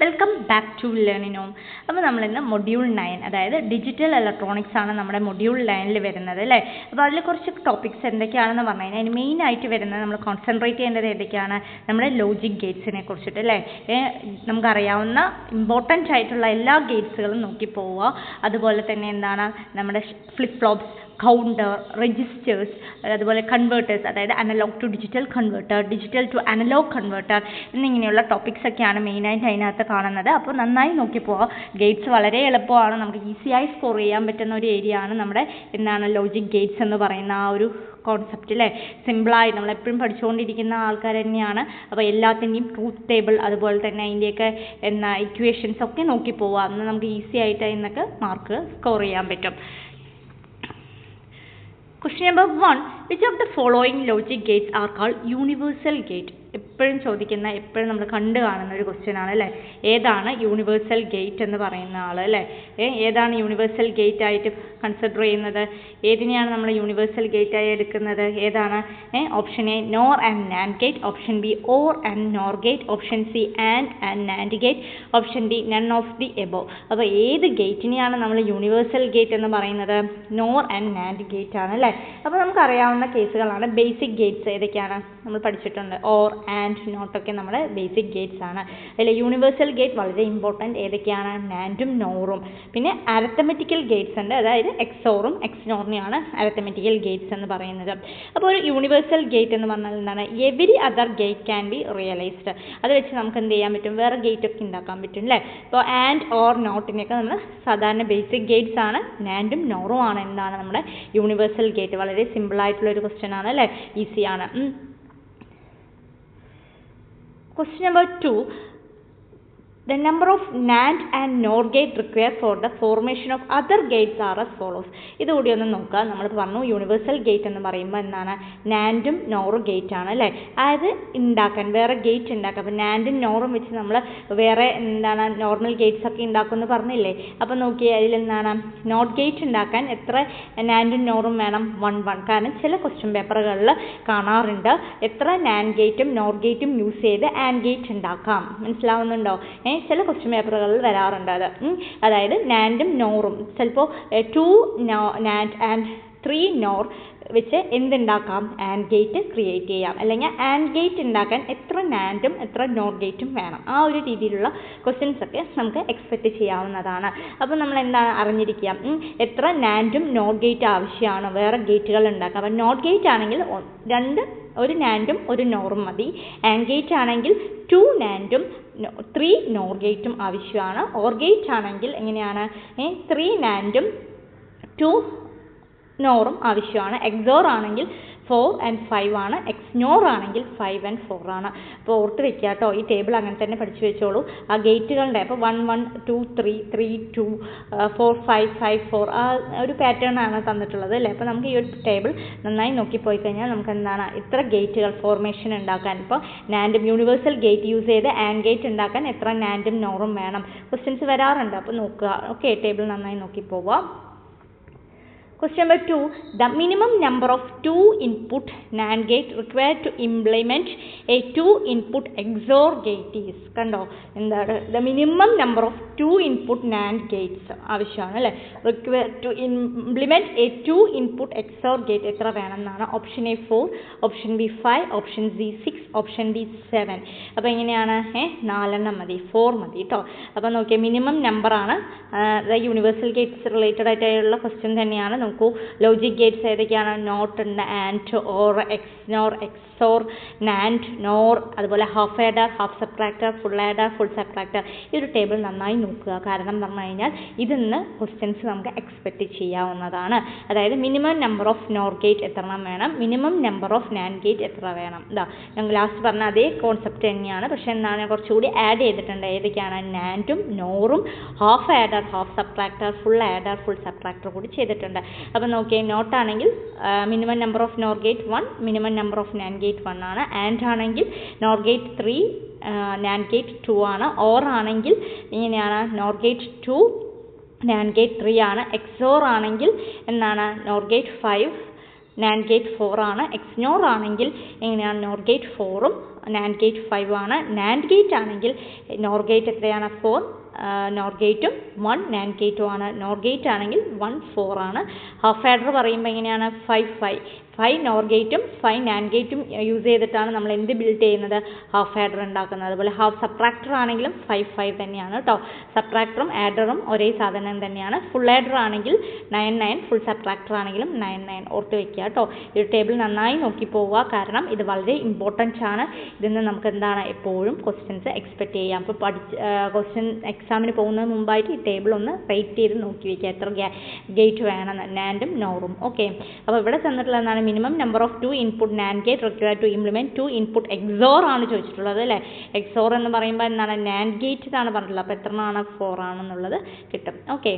Welcome back to learning home. അപ്പോൾ നമ്മളിന്ന് module 9, അതായത് ഡിജിറ്റൽ ഇലക്ട്രോണിക്സ് ആണ് നമ്മുടെ മൊഡ്യൂൾ 9 വരുന്നത് അല്ലേ. അപ്പോൾ അതിൽ കുറച്ച് ടോപ്പിക്സ് എന്തൊക്കെയാണെന്ന് പറഞ്ഞു കഴിഞ്ഞാൽ അതിന് മെയിൻ ആയിട്ട് വരുന്നത് നമ്മൾ കോൺസെൻട്രേറ്റ് ചെയ്യേണ്ടത് ഏതൊക്കെയാണ്, നമ്മുടെ ലോജിക് ഗേറ്റ്സിനെ കുറിച്ചിട്ട് അല്ലേ. നമുക്കറിയാവുന്ന ഇമ്പോർട്ടൻ്റ് ആയിട്ടുള്ള എല്ലാ ഗേറ്റ്സുകളും നോക്കി പോവുക. അതുപോലെ തന്നെ എന്താണ് നമ്മുടെ ഫ്ലിപ്പ് ഫ്ലോപ്സ്, കൗണ്ടർ, രജിസ്റ്റേഴ്സ്, അതുപോലെ കൺവേർട്ടേഴ്സ്, അതായത് analog to digital converter, digital to analog converter എന്നിങ്ങനെയുള്ള ടോപ്പിക്സ് ഒക്കെയാണ് മെയിനായിട്ട് അതിനകത്ത് കാണുന്നത്. അപ്പോൾ നന്നായി നോക്കിപ്പോവുക. ഗേറ്റ്സ് വളരെ എളുപ്പമാണ്, നമുക്ക് ഈസിയായി സ്കോർ ചെയ്യാൻ പറ്റുന്ന ഒരു ഏരിയ ആണ് നമ്മുടെ ലോജിക് ഗേറ്റ്സ് എന്ന് പറയുന്ന ആ ഒരു കോൺസെപ്റ്റ് അല്ലേ. സിമ്പിളായി നമ്മളെപ്പോഴും പഠിച്ചുകൊണ്ടിരിക്കുന്ന ആൾക്കാർ തന്നെയാണ്. അപ്പോൾ എല്ലാത്തിൻ്റെയും ട്രൂത്ത് ടേബിൾ, അതുപോലെ തന്നെ അതിൻ്റെയൊക്കെ ഇക്വേഷൻസ് ഒക്കെ നോക്കി പോവുക. അന്ന് നമുക്ക് ഈസി ആയിട്ട് അതിനൊക്കെ മാർക്ക് സ്കോർ ചെയ്യാൻ പറ്റും. Question number 1. Which of the following logic gates are called universal gate? എപ്പോഴും ചോദിക്കുന്ന, എപ്പോഴും നമ്മൾ കണ്ടു കാണുന്ന ഒരു ക്വസ്റ്റ്യൻ ആണ് അല്ലേ. ഏതാണ് യൂണിവേഴ്സൽ ഗേറ്റ് എന്ന് പറയുന്ന ആൾ അല്ലേ. ഏതാണ് യൂണിവേഴ്സൽ ഗേറ്റ് ആയിട്ട് കൺസിഡർ ചെയ്യുന്നത്? ഏതിനെയാണ് നമ്മൾ യൂണിവേഴ്സൽ ഗേറ്റ് ആയി എടുക്കുന്നത്? ഏതാണ്? Option A nor and NAND gate, option B or and nor gate, option C and NAND gate, option D none of the above. അപ്പോൾ ഏത് ഗേറ്റിനെയാണ് നമ്മൾ യൂണിവേഴ്സൽ ഗേറ്റ് എന്ന് പറയുന്നത്? നോർ ആൻഡ് നാൻഡ് ഗേറ്റ് ആണ് അല്ലേ. അപ്പോൾ നമുക്കറിയാവുന്ന കേസുകളാണ് ബേസിക് ഗേറ്റ്സ്. ഏതൊക്കെയാണ് നമ്മൾ പഠിച്ചിട്ടുണ്ട്? ഓർ ആൻഡ് നോട്ടൊക്കെ നമ്മുടെ ബേസിക് ഗേറ്റ്സ് ആണ്. അതിൽ യൂണിവേഴ്സൽ ഗേറ്റ് വളരെ ഇമ്പോർട്ടൻറ്റ്. ഏതൊക്കെയാണ്? നാൻഡും നോറും. പിന്നെ അരത്തമെറ്റിക്കൽ ഗേറ്റ്സ് ഉണ്ട്, അതായത് എക്സോറും എക്സ്നോറിനെയാണ് അരത്തമെറ്റിക്കൽ ഗേറ്റ്സ് എന്ന് പറയുന്നത്. അപ്പോൾ ഒരു യൂണിവേഴ്സൽ ഗേറ്റ് എന്ന് പറഞ്ഞാൽ എന്താണ്? Every other gate can be realised. അത് വെച്ച് നമുക്ക് എന്ത് ചെയ്യാൻ പറ്റും? വേറെ ഗേറ്റ് ഒക്കെ ഉണ്ടാക്കാൻ പറ്റും അല്ലേ. ഇപ്പോൾ ആൻഡ് ഓർ നോട്ടിനെയൊക്കെ നമ്മൾ സാധാരണ ബേസിക് ഗേറ്റ്സ് ആണ്. നാൻഡും നോറും ആണ് എന്താണ് നമ്മുടെ യൂണിവേഴ്സൽ ഗേറ്റ്. വളരെ സിമ്പിൾ ആയിട്ടുള്ള ഒരു ക്വസ്റ്റ്യൻ ആണ് അല്ലേ, ഈസിയാണ്. Question number 2. The number of NAND and NOR gate required for the formation of other gates are as follows. ഇതുകൂടി ഒന്ന് നോക്കുക. നമ്മൾ പറഞ്ഞു യൂണിവേഴ്സൽ ഗേറ്റ് എന്ന് പറയുമ്പോൾ എന്താണ്? നാൻഡും നോറും ഗേറ്റ് ആണ് അല്ലേ. അതായത് ഉണ്ടാക്കാൻ വേറെ ഗേറ്റ് ഉണ്ടാക്കാം. അപ്പോൾ നാൻഡും നോറും വെച്ച് നമ്മൾ വേറെ എന്താണ് നോർമൽ ഗേറ്റ്സ് ഒക്കെ ഉണ്ടാക്കുമെന്ന് പറഞ്ഞില്ലേ. അപ്പോൾ നോക്കിയേ, അതിലെന്താണ് നോട്ട് ഗേറ്റ് ഉണ്ടാക്കാൻ എത്ര നാൻഡും നോറും വേണം? 1 കാരണം ചില ക്വസ്റ്റ്യൻ പേപ്പറുകളിൽ കാണാറുണ്ട് എത്ര നാൻഡ് ഗേറ്റും നോർ ഗേറ്റും യൂസ് ചെയ്ത് ആൻഡ് ഗേറ്റ് ഉണ്ടാക്കാം. മനസ്സിലാവുന്നുണ്ടോ? ചില ക്വസ്റ്റ്യൻ പേപ്പറുകളിൽ വരാറുണ്ട് അത്. അതായത് നാൻഡും നോറും ചിലപ്പോൾ 2 നാൻഡ് ആൻഡ് 3 നോർ വെച്ച് എന്തുണ്ടാക്കാം? ആൻഡ് ഗേറ്റ് ക്രിയേറ്റ് ചെയ്യാം. അല്ലെങ്കിൽ ആൻഡ് ഗേറ്റ് ഉണ്ടാക്കാൻ എത്ര നാൻഡും എത്ര നോർ ഗേറ്റും വേണം. ആ ഒരു രീതിയിലുള്ള ക്വസ്റ്റ്യൻസ് ഒക്കെ നമുക്ക് എക്സ്പെക്റ്റ് ചെയ്യാവുന്നതാണ്. അപ്പോൾ നമ്മൾ എന്താണ് അറിഞ്ഞിരിക്കുക? എത്ര നാൻഡും നോർ ഗേറ്റ് ആവശ്യമാണ് വേറെ ഗേറ്റുകൾ ഉണ്ടാക്കാം. അപ്പോൾ നോട്ട് ഗേറ്റ് ആണെങ്കിൽ ഒരു നാൻഡും ഒരു നോറും മതി. ആൻഡ് ഗേറ്റ് ആണെങ്കിൽ 2 നാൻഡും 3 നോർ ഗേറ്റും ആവശ്യമാണ്. ഓർ ഗേറ്റ് ആണെങ്കിൽ എങ്ങനെയാണ്? 3 നാൻഡും 2 നോറും ആവശ്യമാണ്. എക്സോർ ആണെങ്കിൽ 4 and 5 ആണ്. എക്സ്നോർ ആണെങ്കിൽ 5 and 4 ആണ്. അപ്പോൾ ഓർത്ത് വെക്കുക കേട്ടോ, ഈ ടേബിൾ അങ്ങനെ തന്നെ പഠിച്ചു വെച്ചോളൂ. ആ ഗേറ്റുകളുടെ അപ്പോൾ 1 1 2 3 3 2 4 5 5 4 ആ ഒരു പാറ്റേൺ ആണ് തന്നിട്ടുള്ളത് അല്ലേ. അപ്പോൾ നമുക്ക് ഈ ഒരു ടേബിൾ നന്നായി നോക്കിപ്പോയി കഴിഞ്ഞാൽ നമുക്ക് എന്താണ് ഇത്ര ഗേറ്റുകൾ ഫോർമേഷൻ ഉണ്ടാക്കാൻ. ഇപ്പോൾ നാൻഡും യൂണിവേഴ്സൽ ഗേറ്റ് യൂസ് ചെയ്ത് ആൻഡ് ഗേറ്റ് ഉണ്ടാക്കാൻ എത്ര നാൻഡും നോറും വേണം ക്വസ്റ്റ്യൻസ് വരാറുണ്ട്. അപ്പോൾ നോക്കുക. ഓക്കെ, ടേബിൾ നന്നായി നോക്കിപ്പോവുക. Question number 2. The minimum number of 2 input NAND gate required to implement a 2 input XOR gate is. കണ്ടോ എന്താണ്? The minimum number of 2 input NAND gates ആവശ്യമാണ് അല്ലേ. Required to implement a 2 input XOR gate എത്ര വേണം എന്നാണ്? Option A 4, option B 5, option C 6, option D 7. അപ്പോൾ എങ്ങനെയാണ്? 4 മതി, 4 മതി കേട്ടോ. അപ്പോൾ നോക്കിയാൽ മിനിമം നമ്പറാണ്. യൂണിവേഴ്സൽ ഗേറ്റ്സ് റിലേറ്റഡ് ആയിട്ടുള്ള ക്വസ്റ്റ്യൻ തന്നെയാണ്. നോക്കൂ, ലോജിക് ഗേറ്റ്സ് ഏതൊക്കെയാണ്? നോട്ട് ഉണ്ട്, and, or, XNOR, XOR, NAND, NOR, അതുപോലെ half adder, half subtractor, full adder, full subtractor. ഈ ഒരു ടേബിൾ നന്നായി നോക്കുക. കാരണം പറഞ്ഞു കഴിഞ്ഞാൽ ഇതിന്ന് ക്വസ്റ്റ്യൻസ് നമുക്ക് എക്സ്പെക്റ്റ് ചെയ്യാവുന്നതാണ്. അതായത് minimum number of NOR gate എത്രണ്ണം വേണം, minimum number of NAND gate എത്ര വേണം. ഇതാ ഞങ്ങൾ ലാസ്റ്റ് പറഞ്ഞ അതേ കോൺസെപ്റ്റ് തന്നെയാണ്. പക്ഷേ എന്താണ് കുറച്ചുകൂടി ആഡ് ചെയ്തിട്ടുണ്ട്. ഏതൊക്കെയാണ്? നാൻഡും നോറും half adder, half subtractor, full adder, full subtractor കൂടി ചെയ്തിട്ടുണ്ട്. അപ്പോൾ നോക്കിയേ, നോട്ടാണെങ്കിൽ minimum number of NOR gate 1, minimum number of NAND gate 1 ആണ്. ആൻഡ് ആണെങ്കിൽ നോർ ഗേറ്റ് 3, നാൻഡ് ഗേറ്റ് 2 ആണ്. ഓർ ആണെങ്കിൽ ഇങ്ങനെയാണ് നോർ ഗേറ്റ് 2, നാൻഡ് ഗേറ്റ് 3 ആണ്. എക്സോർ ആണെങ്കിൽ എന്താണ്? നോർ ഗേറ്റ് 5, നാൻഡ് ഗേറ്റ് 4 ആണ്. എക്സ്നോർ ആണെങ്കിൽ എങ്ങനെയാണ്? നോർ ഗേറ്റ് 4ഉം നാൻഡ് ഗേറ്റ് 5 ആണ്. നാൻഡ് ഗേറ്റ് ആണെങ്കിൽ നോർ ഗേറ്റ് എത്രയാണ്? 4. നോർ ഗേറ്റും 1 നാൻഡ് ഗേറ്റും ആണ്. നോർ ഗേറ്റ് ആണെങ്കിൽ 1 4 ആണ്. ഹാഫ് ആഡർ പറയുമ്പോൾ എങ്ങനെയാണ്? 5 5 നോർ ഗേറ്റും 5 നാൻഡ് ഗേറ്റും യൂസ് ചെയ്തിട്ടാണ് നമ്മൾ എന്ത് ബിൽഡ് ചെയ്യുന്നത്? ഹാഫ് ആഡർ ഉണ്ടാക്കുന്നത്. അതുപോലെ ഹാഫ് സബ്ട്രാക്ടർ ആണെങ്കിലും 5 5 തന്നെയാണ് കേട്ടോ. സബ്ട്രാക്ടറും ആഡറും ഒരേ സാധനം തന്നെയാണ്. ഫുൾ ആഡർ ആണെങ്കിൽ 9 9, ഫുൾ സബ്ട്രാക്ടർ ആണെങ്കിലും 9 9 ഓർത്ത് വെക്കുക കേട്ടോ. ഈ ടേബിൾ നന്നായി നോക്കി പോവുക, കാരണം ഇത് വളരെ ഇമ്പോർട്ടൻ്റ് ആണ്. ഇതിൽ നിന്ന് നമുക്ക് എന്താണ് എപ്പോഴും ക്വസ്റ്റ്യൻസ് എക്സ്പെക്ട് ചെയ്യാം. അപ്പോൾ ക്വസ്റ്റ്യൻ എക്സാമിന് പോകുന്നതിന് മുമ്പായിട്ട് ഈ ടേബിൾ ഒന്ന് റേറ്റ് ചെയ്ത് നോക്കി വയ്ക്കുക, എത്ര ഗേറ്റ് വേണം നാൻഡും നോറും. ഓക്കെ, അപ്പോൾ ഇവിടെ തന്നിട്ടുള്ള എന്താണ്? Minimum number of 2 input NAND gate required to implement 2 input XOR ആണ് ചോദിച്ചിട്ടുള്ളത് അല്ലേ. എക്സോർ എന്ന് പറയുമ്പോൾ എന്താണ്? നാൻഡ് ഗേറ്റ് എന്നാണ് പറഞ്ഞിട്ടുള്ളത്. അപ്പോൾ എത്രയാണ്? 4 ആണെന്നുള്ളത് കിട്ടും. Okay,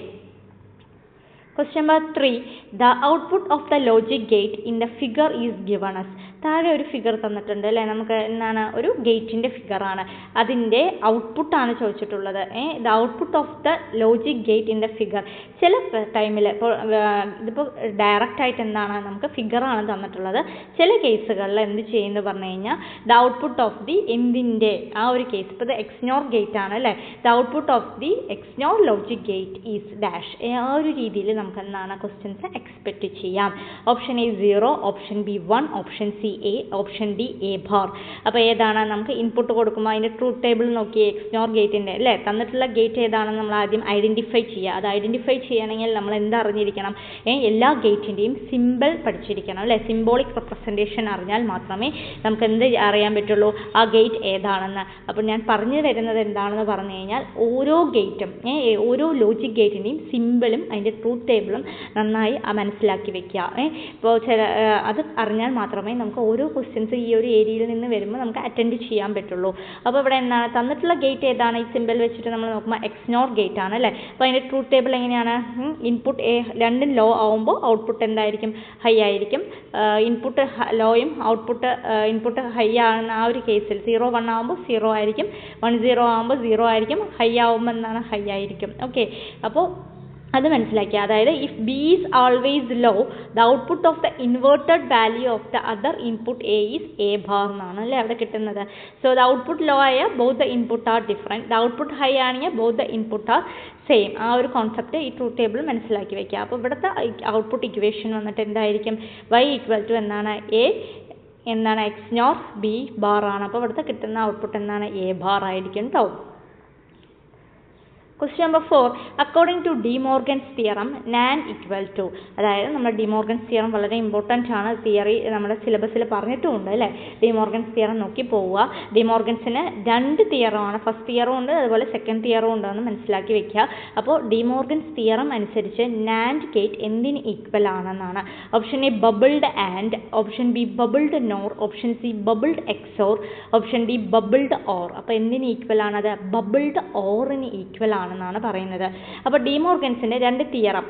Question number 3. The output of the logic gate in the figure is given us. താഴെ ഒരു ഫിഗർ തന്നിട്ടുണ്ട് അല്ലേ. നമുക്ക് എന്താണ്? ഒരു ഗേറ്റിൻ്റെ ഫിഗറാണ്, അതിൻ്റെ ഔട്ട്പുട്ടാണ് ചോദിച്ചിട്ടുള്ളത്. The output of the logic gate in the figure. ചില ടൈമിൽ ഇപ്പോൾ ഇതിപ്പോൾ ഡയറക്റ്റായിട്ട് എന്താണ്? നമുക്ക് ഫിഗറാണ് തന്നിട്ടുള്ളത്. ചില കേസുകളിൽ എന്ത് ചെയ്യുമെന്ന് പറഞ്ഞു കഴിഞ്ഞാൽ ദ ഔട്ട്പുട്ട് ഓഫ് ദി എന്തിൻ്റെ ആ ഒരു കേസ്, ഇപ്പോൾ ഇത് എക്സ്നോർ ഗേറ്റ് ആണ് അല്ലേ. The output of the XNOR logic gate is dash. ആ ഒരു രീതിയിൽ നമുക്ക് എന്താണ് ക്വസ്റ്റ്യൻസ് എക്സ്പെക്റ്റ് ചെയ്യാം. Option A 0, option B 1, option C A, option D A bar. അപ്പോൾ ഏതാണ്? നമുക്ക് ഇൻപുട്ട് കൊടുക്കുമ്പോൾ അതിൻ്റെ ട്രൂത്ത് ടേബിൾ നോക്കി എക്സ്നോർ ഗേറ്റിൻ്റെ അല്ലേ, തന്നിട്ടുള്ള ഗേറ്റ് ഏതാണെന്ന് നമ്മൾ ആദ്യം ഐഡൻറ്റിഫൈ ചെയ്യുക. അത് ഐഡൻറ്റിഫൈ ചെയ്യണമെങ്കിൽ നമ്മൾ എന്തറിഞ്ഞിരിക്കണം? എല്ലാ ഗേറ്റിൻ്റെയും സിമ്പിൾ പഠിച്ചിരിക്കണം അല്ലേ. സിംബോളിക് റെപ്രസെൻറ്റേഷൻ അറിഞ്ഞാൽ മാത്രമേ നമുക്ക് എന്ത് അറിയാൻ പറ്റുള്ളൂ? ആ ഗേറ്റ് ഏതാണെന്ന്. അപ്പോൾ ഞാൻ പറഞ്ഞു തരുന്നത് എന്താണെന്ന് പറഞ്ഞു കഴിഞ്ഞാൽ ഓരോ ഗേറ്റും ഓരോ ലോജിക് ഗേറ്റിൻ്റെയും സിമ്പിളും അതിൻ്റെ ട്രൂത്ത് ടേബിളും നന്നായി മനസ്സിലാക്കി വെക്കുക. ഇപ്പോൾ അത് അറിഞ്ഞാൽ മാത്രമേ നമുക്ക് ഓരോ ക്വസ്റ്റ്യൻസ് ഈ ഒരു ഏരിയയിൽ നിന്ന് വരുമ്പോൾ നമുക്ക് അറ്റൻഡ് ചെയ്യാൻ പറ്റുള്ളൂ. അപ്പോൾ ഇവിടെ എന്താണ് തന്നിട്ടുള്ള ഗേറ്റ് ഏതാണ്? ഈ സിമ്പിൾ വെച്ചിട്ട് നമ്മൾ നോക്കുമ്പോൾ എക്സ്നോർ ഗേറ്റ് ആണ് അല്ലേ. അപ്പോൾ അതിൻ്റെ ട്രൂത്ത് ടേബിൾ എങ്ങനെയാണ്? ഇൻപുട്ട് രണ്ടും ലോ ആവുമ്പോൾ ഔട്ട്പുട്ട് എന്തായിരിക്കും? ഹൈ ആയിരിക്കും. ഇൻപുട്ട് ലോയും ഇൻപുട്ട് ഹൈ ആകുന്ന ആ ഒരു കേസിൽ 0 1 ആകുമ്പോൾ 0 ആയിരിക്കും, 1 0 ആകുമ്പോൾ 0 ആയിരിക്കും, ഹൈ ആകുമ്പോൾ എന്താണ്? ഹൈ ആയിരിക്കും. ഓക്കെ, അപ്പോൾ അത് മനസ്സിലാക്കുക. അതായത് if B is always low the output of the inverted value of the other input A is A bar എന്നാണ് അല്ലേ അവിടെ കിട്ടുന്നത്. സോ ദ ഔട്ട്പുട്ട് ലോ ആയ both the input are different, the output high ആണെങ്കിൽ both the input are same. ആ ഒരു concept ഈ truth table മനസ്സിലാക്കി വയ്ക്കുക. അപ്പോൾ ഇവിടുത്തെ ഔട്ട്പുട്ട് ഇക്വേഷൻ വന്നിട്ട് എന്തായിരിക്കും? y ഈക്വൽ ടു എന്താണ്? എ എന്താണ്? എക്സ്നോർ ബി ബാർ ആണ്. അപ്പോൾ ഇവിടുത്തെ കിട്ടുന്ന ഔട്ട്പുട്ട് എന്താണ്? എ ബാർ ആയിരിക്കും കേട്ടോ. Question number 4. According to De Morgan's theorem, NAND equal to, അതായത് നമ്മുടെ ഡി മോർഗൻസ് തിയറം വളരെ ഇമ്പോർട്ടൻ്റ് ആണ്. തിയറി നമ്മുടെ സിലബസിൽ പറഞ്ഞിട്ടുമുണ്ട് അല്ലേ. ഡി മോർഗൻസ് തിയറം നോക്കി പോവുക. ഡി മോർഗൻസിന് 2 തിയറമാണ്, ഫസ്റ്റ് തിയറും ഉണ്ട് അതുപോലെ സെക്കൻഡ് തിയറും ഉണ്ടെന്ന് മനസ്സിലാക്കി വെക്കുക. അപ്പോൾ ഡി മോർഗൻസ് തിയറം അനുസരിച്ച് നാൻഡ് ഗേറ്റ് എന്തിന് ഈക്വൽ ആണെന്നാണ്. Option A bubbled and, option B bubbled nor, option C bubbled XOR, option D bubbled or. അപ്പോൾ എന്തിന് ഈക്വൽ ആണത്? ബബിൾഡ് ഓറിന് ഈക്വൽ ആണ് ാണ് പറയുന്നത്. അപ്പോൾ ഡി മോർഗൻസിന്റെ 2 തിയറം,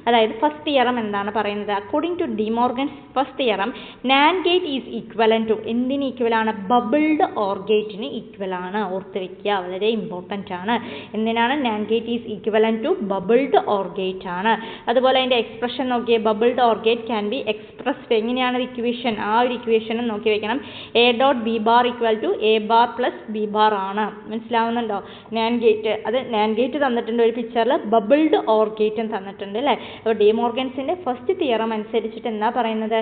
അതായത് ഫസ്റ്റ് തിയറം എന്താണ് പറയുന്നത്? According to De Morgan's first theorem NAND gate is equivalent to എന്തിന് ഈക്വൽ ആണ്? ബബിൾഡ് ഓർ ഗേറ്റിന് ഈക്വൽ ആണ്. ഓർത്ത് വെക്കുക, വളരെ ഇമ്പോർട്ടൻ്റ് ആണ്. എന്തിനാണ്? NAND gate is equivalent to bubbled or gate ആണ്. അതുപോലെ അതിൻ്റെ എക്സ്പ്രഷൻ നോക്കിയേ, bubbled or gate can be expressed എങ്ങനെയാണ്? ഇക്വേഷൻ, ആ ഒരു ഇക്വേഷനും നോക്കി വെക്കണം. A dot B bar equal to A bar plus B bar ആണ്. മനസ്സിലാവുന്നുണ്ടോ? നാൻഡ് ഗേറ്റ്, അത് നാൻഡ് ഗേറ്റ് തന്നിട്ടുണ്ട് ഒരു പിക്ചറിൽ, ബബിൾഡ് ഓർ ഗേറ്റും തന്നിട്ടുണ്ട് അല്ലേ. അപ്പോൾ ഡി മോർഗൻസിന്റെ ഫസ്റ്റ് തിയറം അനുസരിച്ചിട്ട് എന്താ പറയുന്നത്?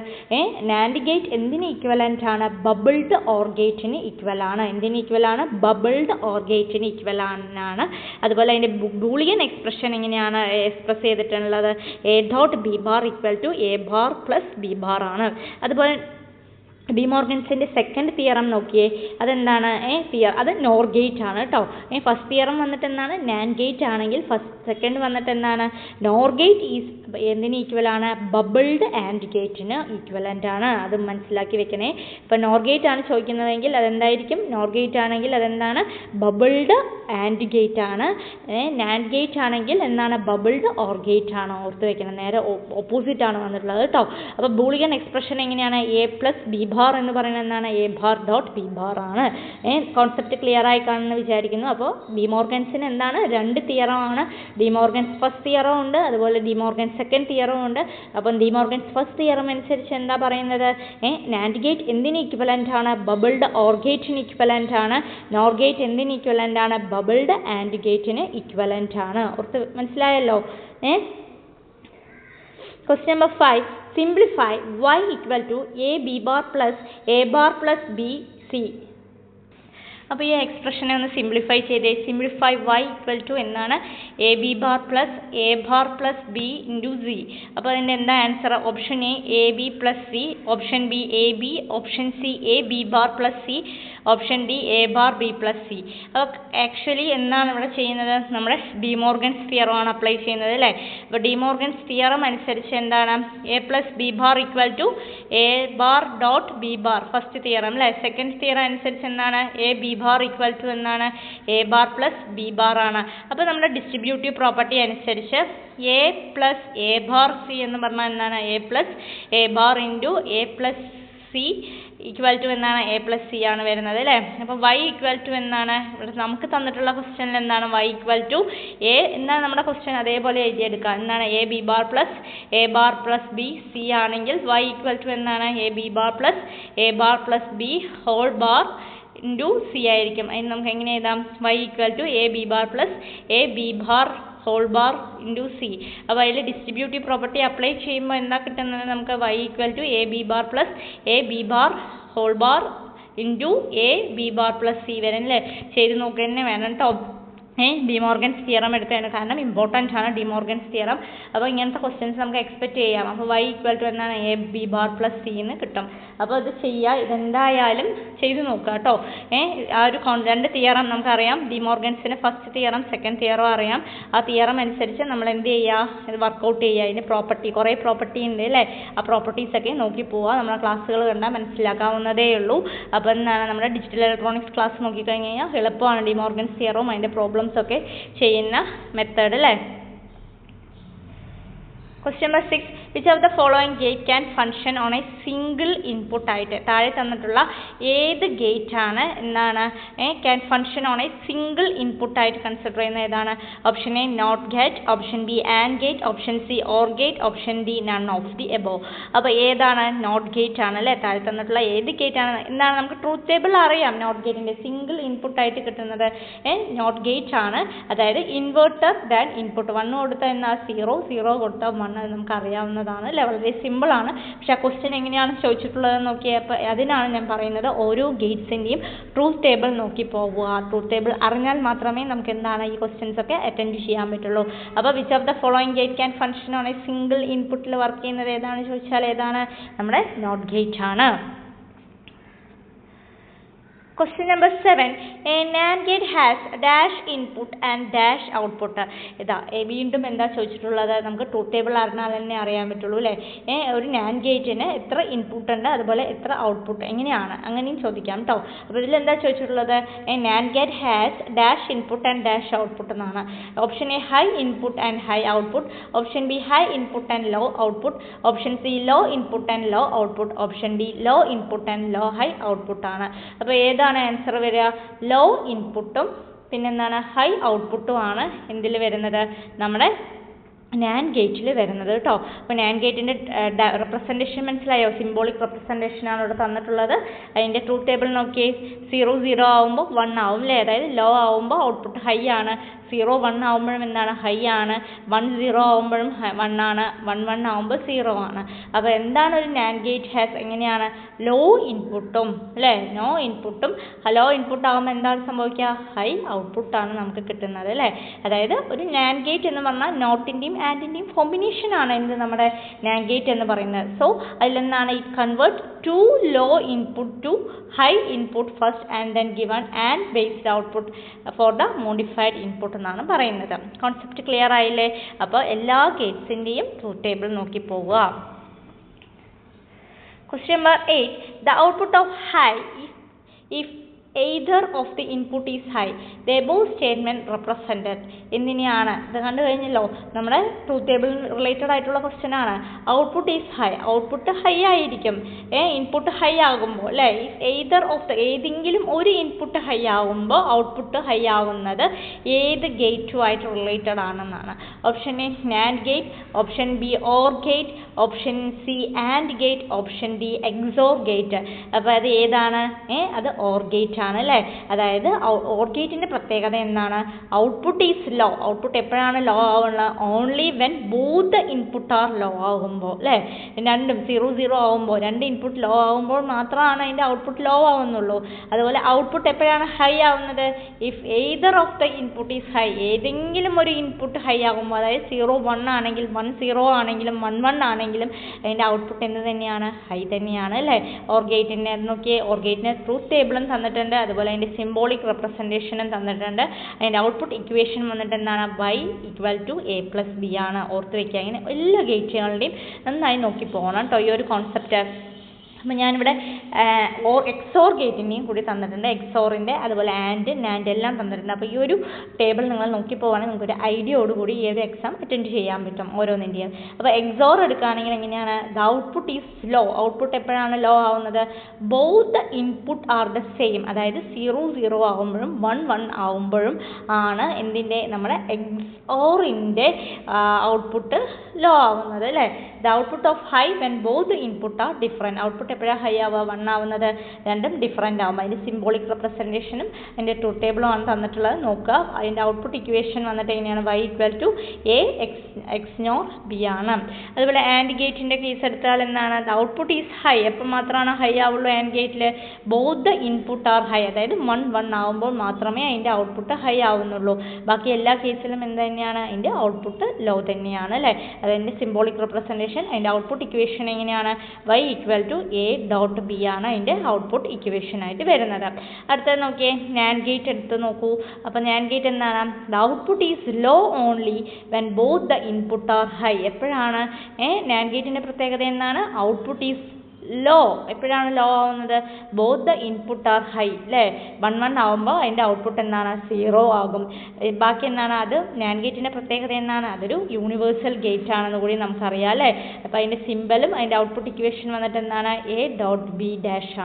നാൻഡ് ഗേറ്റ് എന്തിന് ഈക്വലൻ്റ് ആണ്? ബബിൾഡ് ഓർ ഗേറ്റിന് ഈക്വൽ ആണ്. എന്തിന് ഈക്വൽ ആണ്? ബബിൾഡ് ഓർ ഗേറ്റിന് ഈക്വൽ ആണ്. അതുപോലെ അതിൻ്റെ ബൂളിയൻ എക്സ്പ്രഷൻ എങ്ങനെയാണ് എക്സ്പ്രസ് ചെയ്തിട്ടുള്ളത്? A dot B bar equal to A bar plus B bar ആണ്. അതുപോലെ ഡി മോർഗൻസിൻ്റെ സെക്കൻഡ് തിയറം നോക്കിയേ, അതെന്താണ്? അത് നോർ ഗേറ്റ് ആണ് കേട്ടോ. ഫസ്റ്റ് തിയറം വന്നിട്ട് എന്താണ്? നാൻഡ് ഗേറ്റ് ആണെങ്കിൽ സെക്കൻഡ് വന്നിട്ട് എന്താണ്? നോർ ഗേറ്റ് ഈസ് എന്തിന് ഈക്വൽ ആണ്? ബബിൾഡ് ആൻഡ് ഗേറ്റിന് ഈക്വലൻ്റ് ആണ്. അത് മനസ്സിലാക്കി വെക്കണേ. ഇപ്പോൾ നോർ ഗേറ്റ് ആണ് ചോദിക്കുന്നതെങ്കിൽ അതെന്തായിരിക്കും? നോർ ഗേറ്റ് ആണെങ്കിൽ അതെന്താണ്? ബബിൾഡ് ആൻഡ് ഗേറ്റ് ആണ്. നാൻഡ് ഗേറ്റ് ആണെങ്കിൽ എന്താണ്? ബബിൾഡ് ഓർ ഗേറ്റ് ആണ്. ഓർത്ത് വെക്കണം, നേരെ ഓപ്പോസിറ്റ് ആണ് വന്നിട്ടുള്ളത് കേട്ടോ. അപ്പോൾ ബൂളിയൻ എക്സ്പ്രഷൻ എങ്ങനെയാണ്? എ പ്ലസ് ബി ബാർ എന്ന് പറയുന്നത് എന്താണ്? A bar dot B bar ആണ്. കോൺസെപ്റ്റ് ക്ലിയർ ആയി കാണുമെന്ന് വിചാരിക്കുന്നു. അപ്പോൾ ഡിമോർഗൻസിന് എന്താണ്? 2 തിയറമാണ്. ഡിമോർഗൻസ് ഫസ്റ്റ് തിയറും ഉണ്ട്, അതുപോലെ ഡിമോർഗൻസ് സെക്കൻഡ് തിയറും ഉണ്ട്. അപ്പം ഡിമോർഗൻസ് ഫസ്റ്റ് തിയറം അനുസരിച്ച് എന്താ പറയുന്നത്? നാൻഡ് ഗേറ്റ് എന്തിന് ഇക്വലൻ്റ് ആണ്? ബബിൾഡ് ഓർ ഗേറ്റിന് ഇക്വലൻ്റ് ആണ്. നോർ ഗേറ്റ് എന്തിന് ഇക്വലൻ്റ് ആണ്? ബബിൾഡ് ആൻഡ് ഗേറ്റിന് ഇക്വലൻ്റ് ആണ്. ഓർത്ത് മനസ്സിലായല്ലോ? Question number 5. Simplify y equal to a b bar plus b c. അപ്പോൾ ഈ എക്സ്പ്രഷനെ ഒന്ന് സിംപ്ലിഫൈ ചെയ്തേ. സിംപ്ലിഫൈ y ഈക്വൽ ടു എന്താണ്? A B bar plus B into C. അപ്പോൾ അതിൻ്റെ എന്താ answer? Option A B plus C, option B A B, option C A B bar plus C, option D A bar B plus C. അപ്പോൾ actually എന്താണ് ഇവിടെ ചെയ്യുന്നത്? നമ്മുടെ De Morgan's തിയറമാണ് apply ചെയ്യുന്നത് അല്ലേ? അപ്പോൾ ഡിമോർഗൻസ് തിയറം അനുസരിച്ച് എന്താണ്? A plus B bar equal to A bar dot B bar first theorem അല്ലേ? സെക്കൻഡ് തിയറം അനുസരിച്ച് എന്താണ്? A B bar equal to എന്താണ്? A bar plus B bar ആണ്. അപ്പോൾ നമ്മുടെ ഡിസ്ട്രിബ്യൂട്ടീവ് പ്രോപ്പർട്ടി അനുസരിച്ച് A plus A bar C എന്ന് പറഞ്ഞാൽ എന്താണ്? A plus A bar into A plus C equal to എന്താണ്? എ പ്ലസ് സി ആണ് വരുന്നത് അല്ലേ? അപ്പോൾ വൈ ഈക്വൽ ടു എന്താണ്? ഇവിടെ നമുക്ക് തന്നിട്ടുള്ള ക്വസ്റ്റ്യനിൽ എന്താണ്? വൈ ഈക്വൽ ടു എ എന്താണ് നമ്മുടെ ക്വസ്റ്റ്യൻ? അതേപോലെ എഴുതിയെടുക്കുക. എന്താണ്? A B bar plus B C ആണെങ്കിൽ വൈ ഈക്വൽ ടു എന്താണ്? A B bar plus B whole bar into C ആയിരിക്കും. അതിന് നമുക്ക് എങ്ങനെ എഴുതാം? Y equal to A B bar plus A B bar whole bar into C. അപ്പോൾ അതിൽ distributive property apply ചെയ്യുമ്പോൾ എന്താ കിട്ടുന്നത്? നമുക്ക് Y equal to A B bar plus A B bar whole bar into A B bar plus C വരും അല്ലേ? ചെയ്ത് നോക്കുക തന്നെ വേണം കേട്ടോ. ഡിമോർഗൻസ് തിയറം എടുത്തതാണ്, കാരണം ഇമ്പോർട്ടൻ്റ് ആണ് ഡിമോർഗൻസ് തിയറം. അപ്പോൾ ഇങ്ങനത്തെ ക്വസ്റ്റ്യൻസ് നമുക്ക് എക്സ്പെക്റ്റ് ചെയ്യാം. അപ്പോൾ വൈ ഈക്വൽ ടു എന്താണ്? A B bar plus C എന്ന് കിട്ടും. അപ്പോൾ ഇത് ചെയ്യുക, ഇതെന്തായാലും ചെയ്ത് നോക്കുക കേട്ടോ. ആ ഒരു 2 തിയറം നമുക്കറിയാം. ഡിമോർഗൻസിന് ഫസ്റ്റ് തിയറം സെക്കൻഡ് തിയറും അറിയാം. ആ തിയറം അനുസരിച്ച് നമ്മൾ എന്ത് ചെയ്യുക? ഇത് വർക്കൗട്ട് ചെയ്യുക. അതിന് പ്രോപ്പർട്ടി കുറേ പ്രോപ്പർട്ടി ഉണ്ട് അല്ലേ? ആ പ്രോപ്പർട്ടീസൊക്കെ നോക്കി പോവുക. നമ്മുടെ ക്ലാസ്സുകൾ കണ്ടാൽ മനസ്സിലാക്കാവുന്നതേ ഉള്ളൂ. അപ്പോൾ എന്താണ്? നമ്മുടെ ഡിജിറ്റൽ ഇലക്ട്രോണിക്സ് ക്ലാസ് നോക്കിക്കഴിഞ്ഞ് കഴിഞ്ഞാൽ എളുപ്പമാണ് ഡിമോർഗൻസ് തിയറവും അതിൻ്റെ പ്രോബ്ലംസ് ഒക്കെ ചെയ്യുന്ന മെത്തേഡ് അല്ലേ? Question number 6. Which of the following gate can function on a single input ആയിട്ട്? താഴെ തന്നിട്ടുള്ള ഏത് ഗേറ്റ് ആണ് എന്താണ് can function on a single input ആയിട്ട് കൺസിഡർ ചെയ്യുന്ന ഏതാണ്? Option A NOT gate, option B AND gate, option C OR gate, option D none of the above. അപ്പോൾ ഏതാണ്? നോട്ട് ഗേറ്റ് ആണ് അല്ലേ? താഴെ തന്നിട്ടുള്ള ഏത് ഗേറ്റ് ആണ്? എന്താണ്? നമുക്ക് ട്രൂത്ത് ടേബിൾ അറിയാം. നോട്ട് ഗേറ്റിൻ്റെ സിംഗിൾ ഇൻപുട്ട് ആയിട്ട് കിട്ടുന്നത് നോട്ട് ഗേറ്റ് ആണ്. അതായത് ഇൻവെർട്ടർ ദാൻ ഇൻപുട്ട് 1 കൊടുത്താൽ എന്നാൽ 0 കൊടുത്താൽ 1. അത് നമുക്ക് അറിയാവുന്നതാണ് അല്ലേ? വളരെ സിമ്പിളാണ്. പക്ഷെ ആ ക്വസ്റ്റ്യൻ എങ്ങനെയാണ് ചോദിച്ചിട്ടുള്ളതെന്ന് നോക്കിയപ്പോൾ അതിനാണ് ഞാൻ പറയുന്നത് ഓരോ ഗേറ്റ്സിൻ്റെയും ട്രൂത്ത് ടേബിൾ നോക്കി പോവുക. ട്രൂത്ത് ടേബിൾ അറിഞ്ഞാൽ മാത്രമേ നമുക്ക് എന്താണ് ഈ ക്വസ്റ്റ്യൻസ് ഒക്കെ അറ്റൻഡ് ചെയ്യാൻ പറ്റുള്ളൂ. അപ്പോൾ which of the following gate can function on A single ഇൻപുട്ടിൽ വർക്ക് ചെയ്യുന്നത് ഏതാണ് ചോദിച്ചാൽ ഏതാണ്? നമ്മുടെ നോട്ട് ഗേറ്റ് ആണ്. Question number 7. A NAND gate has dash input and dash output. ഇതാ വീണ്ടും എന്താ ചോദിച്ചിട്ടുള്ളത്? നമുക്ക് ട്രൂത്ത് ടേബിൾ അറിഞ്ഞാൽ തന്നെ അറിയാൻ പറ്റുള്ളൂ അല്ലേ? ഒരു NAND ഗേറ്റിന് എത്ര ഇൻപുട്ട് ഉണ്ട്, അതുപോലെ എത്ര ഔട്ട്പുട്ട്, എങ്ങനെയാണ് അങ്ങനെയും ചോദിക്കാം കേട്ടോ. അപ്പോൾ ഇതിൽ എന്താ ചോദിച്ചിട്ടുള്ളത്? NAND gate has dash input and dash output എന്നാണ്. Option A high input and high output, option B high input and low output, option C low input and low output, option D low input and low high output ആണ്. അപ്പോൾ ഏതാണ് answer വരിക? Law ഇൻപുട്ടും പിന്നെന്താണ് high ഔട്ട്പുട്ടും ആണ് എന്തിൽ വരുന്നത്? നമ്മുടെ NAND ഗേറ്റിൽ വരുന്നത് കേട്ടോ. അപ്പോൾ NAND ഗേറ്റിൻ്റെ റെപ്രസെൻറ്റേഷൻ മനസ്സിലായോ? സിംബോളിക് റെപ്രസെൻറ്റേഷനാണ് ഇവിടെ തന്നിട്ടുള്ളത്. അതിൻ്റെ ട്രൂത്ത് ടേബിൾ നോക്കിയേ. 0 ആവുമ്പോൾ 1 ആവും അല്ലേ? അതായത് ലോ ആവുമ്പോൾ ഔട്ട്പുട്ട് ഹൈ ആണ്, 0 ആവുമ്പോഴും എന്താണ്? ഹൈ ആണ്. 1 ആവുമ്പോഴും 1 ആണ്, 1 ആവുമ്പോൾ 0 ആണ്. അപ്പോൾ എന്താണ് ഒരു NAND ഗേറ്റ് ഹാസ്? എങ്ങനെയാണ്? ലോ ഇൻപുട്ടും അല്ലേ? നോ ഇൻപുട്ടും ലോ ഇൻപുട്ട് ആകുമ്പോൾ എന്താണ് സംഭവിക്കുക? ഹൈ ഔട്ട്പുട്ടാണ് നമുക്ക് കിട്ടുന്നത് അല്ലേ? അതായത് ഒരു NAND ഗേറ്റ് എന്ന് പറഞ്ഞാൽ നോട്ടിൻ്റെയും ആൻഡിൻ്റെയും കോമ്പിനേഷൻ ആണ് എന്ത് നമ്മുടെ NAND ഗേറ്റ് എന്ന് പറയുന്നത്. സോ അതിലെന്താണ്? It convert to low input to high input first and then given and based output for the modified input എന്നാണ് പറയുന്നത്. കോൺസെപ്റ്റ് ക്ലിയർ ആയില്ലേ? അപ്പോൾ എല്ലാ ഗേറ്റ്സിൻ്റെയും ട്രൂത്ത് ടേബിൾ നോക്കി പോവുക. Question number 8. The output of high if either of the input is high. The above statement represented എന്നിനെയാണ് ഇത് കണ്ടു കഴിഞ്ഞല്ലോ. നമ്മുടെ ട്രൂത്ത് ടേബിൾ റിലേറ്റഡ് ആയിട്ടുള്ള ക്വസ്റ്റ്യൻ ആണ്. Output is high, output high ആയിരിക്കും. ഇൻപുട്ട് ഹൈ ആകുമ്പോൾ അല്ലേ, എയ്തർ ഓഫ് ദ ഏതെങ്കിലും ഒരു ഇൻപുട്ട് ഹൈ ആകുമ്പോൾ ഔട്ട്പുട്ട് ഹൈ ആകുന്നത് ഏത് ഗേറ്റുമായിട്ട് റിലേറ്റഡ് ആണെന്നാണ്. Option A NAND gate, option B or gate, option C and gate, option D XOR gate. അപ്പോൾ അത് ഏതാണ്? അത് ഓർ ഗേറ്റ് ആണ് അല്ലേ. അതായത് ഓർ ഗേറ്റിൻ്റെ പ്രത്യേകത എന്താണ്? Output is low. ഔട്ട്പുട്ട് എപ്പോഴാണ് ലോ ആവുന്നത്? Only when both the input are low ആകുമ്പോൾ അല്ലേ. രണ്ടും 0 ആകുമ്പോൾ, രണ്ട് ഇൻപുട്ട് ലോ ആകുമ്പോൾ മാത്രമാണ് അതിൻ്റെ ഔട്ട്പുട്ട് ലോ ആവുന്നുള്ളൂ. അതുപോലെ ഔട്ട്പുട്ട് എപ്പോഴാണ് ഹൈ ആവുന്നത്? If either of the input is high, ഏതെങ്കിലും ഒരു ഇൻപുട്ട് ഹൈ ആകുമ്പോൾ, അതായത് 0 1 ആണെങ്കിൽ 1 0 ആണെങ്കിലും 1 1 ആണെങ്കിലും അതിൻ്റെ ഔട്ട്പുട്ട് എന്ത് തന്നെയാണ്? ഹൈ തന്നെയാണ് അല്ലേ. ഓർ ഗേറ്റിൻ്റെ നോക്കിയേ, ഓർ ഗേറ്റിന് ട്രൂത്ത് ടേബിളും തന്നിട്ടുണ്ട്, അതുപോലെ അതിൻ്റെ സിംബോളിക് റെപ്രസെൻറ്റേഷനും തന്നിട്ടുണ്ട്. അതിൻ്റെ ഔട്ട്പുട്ട് ഇക്വേഷൻ വന്നിട്ട് എന്താണ്? y = a + b ആണ്. ഓർത്ത് വയ്ക്കുക. അങ്ങനെ എല്ലാ ഗേറ്റുകളുടെയും നന്നായി നോക്കി പോകണം കേട്ടോ ഈ ഒരു കോൺസെപ്റ്റ്. അപ്പോൾ ഞാനിവിടെ എക്സോർ ഗേറ്റിൻ്റെയും കൂടി തന്നിട്ടുണ്ട്. എക്സോറിൻ്റെ അതുപോലെ ആൻഡ് നാൻഡ് എല്ലാം തന്നിട്ടുണ്ട്. അപ്പോൾ ഈ ഒരു ടേബിൾ നിങ്ങൾ നോക്കി പോവുകയാണെങ്കിൽ നമുക്കൊരു ഐഡിയയോടുകൂടി ഏത് എക്സാം അറ്റൻഡ് ചെയ്യാൻ പറ്റും ഓരോന്നിൻ്റെയും. അപ്പോൾ എക്സോർ എടുക്കുകയാണെങ്കിൽ എങ്ങനെയാണ്? The output is low. Output എപ്പോഴാണ് ലോ ആവുന്നത്? Both the input are the same. അതായത് 0 0 ആകുമ്പോഴും 1 1 ആകുമ്പോഴും ആണ് എന്തിൻ്റെ? നമ്മുടെ എക്സോറിൻ്റെ ഔട്ട്പുട്ട് ലോ ആവുന്നത് അല്ലേ. The output of high when both the input are different. Output എപ്പോഴാണ് ഹൈ ആവുക? 1 ആവുന്നത്. രണ്ടും ഡിഫറെൻ്റ് ആവും. അതിൻ്റെ സിംബോളിക് റെപ്രസെൻറ്റേഷനും അതിൻ്റെ ട്രൂത്ത് ടേബിളും ആണ് തന്നിട്ടുള്ളത്. നോക്കുക. അതിൻ്റെ ഔട്ട്പുട്ട് ഇക്വേഷൻ വന്നിട്ട് എങ്ങനെയാണ്? y = a x0 b ആണ്. അതുപോലെ ആൻഡ് ഗേറ്റിൻ്റെ കേസ് എടുത്താൽ എന്താണ്? The output is high. എപ്പോൾ മാത്രമാണ് ഹൈ ആവുള്ളൂ ആൻഡ് ഗേറ്റിൽ? Both the input are high. അതായത് 1 1 ആവുമ്പോൾ മാത്രമേ അതിൻ്റെ ഔട്ട്പുട്ട് ഹൈ ആവുന്നുള്ളൂ. ബാക്കി എല്ലാ കേസിലും എന്ത് തന്നെയാണ്? അതിൻ്റെ ഔട്ട്പുട്ട് ലോ തന്നെയാണ് അല്ലേ. അതിൻ്റെ സിംബോളിക് റെപ്രസെൻറ്റേഷൻ, അതിൻ്റെ ഔട്ട്പുട്ട് ഇക്വേഷൻ എങ്ങനെയാണ്? y = a.b ആണ് അതിൻ്റെ ഔട്ട്പുട്ട് ഇക്വേഷൻ ആയിട്ട് വരുന്നത്. അടുത്തത് നോക്കിയേ, നാൻഡ് ഗേറ്റ് എടുത്ത് നോക്കൂ. അപ്പോൾ നാൻഡ് ഗേറ്റ് എന്താണ്? The output is low only when both the input are high. എപ്പോഴാണ് നാൻഡ് ഗേറ്റിൻ്റെ പ്രത്യേകത എന്താണ്? Output is low. എപ്പോഴാണ് ലോ ആവുന്നത്? Both the input are high അല്ലേ. 1 1 ആവുമ്പോൾ അതിൻ്റെ ഔട്ട്പുട്ട് എന്താണ്? 0 ആകും. ബാക്കി എന്താണ്? അത് നാൻഡ് ഗേറ്റിൻ്റെ പ്രത്യേകത എന്താണ്? അതൊരു യൂണിവേഴ്സൽ ഗേറ്റ് ആണെന്ന് കൂടി നമുക്കറിയാം അല്ലേ. അപ്പോൾ അതിൻ്റെ സിമ്പലും അതിൻ്റെ ഔട്ട്പുട്ട് ഇക്വേഷൻ വന്നിട്ട് എന്താണ്? a.b'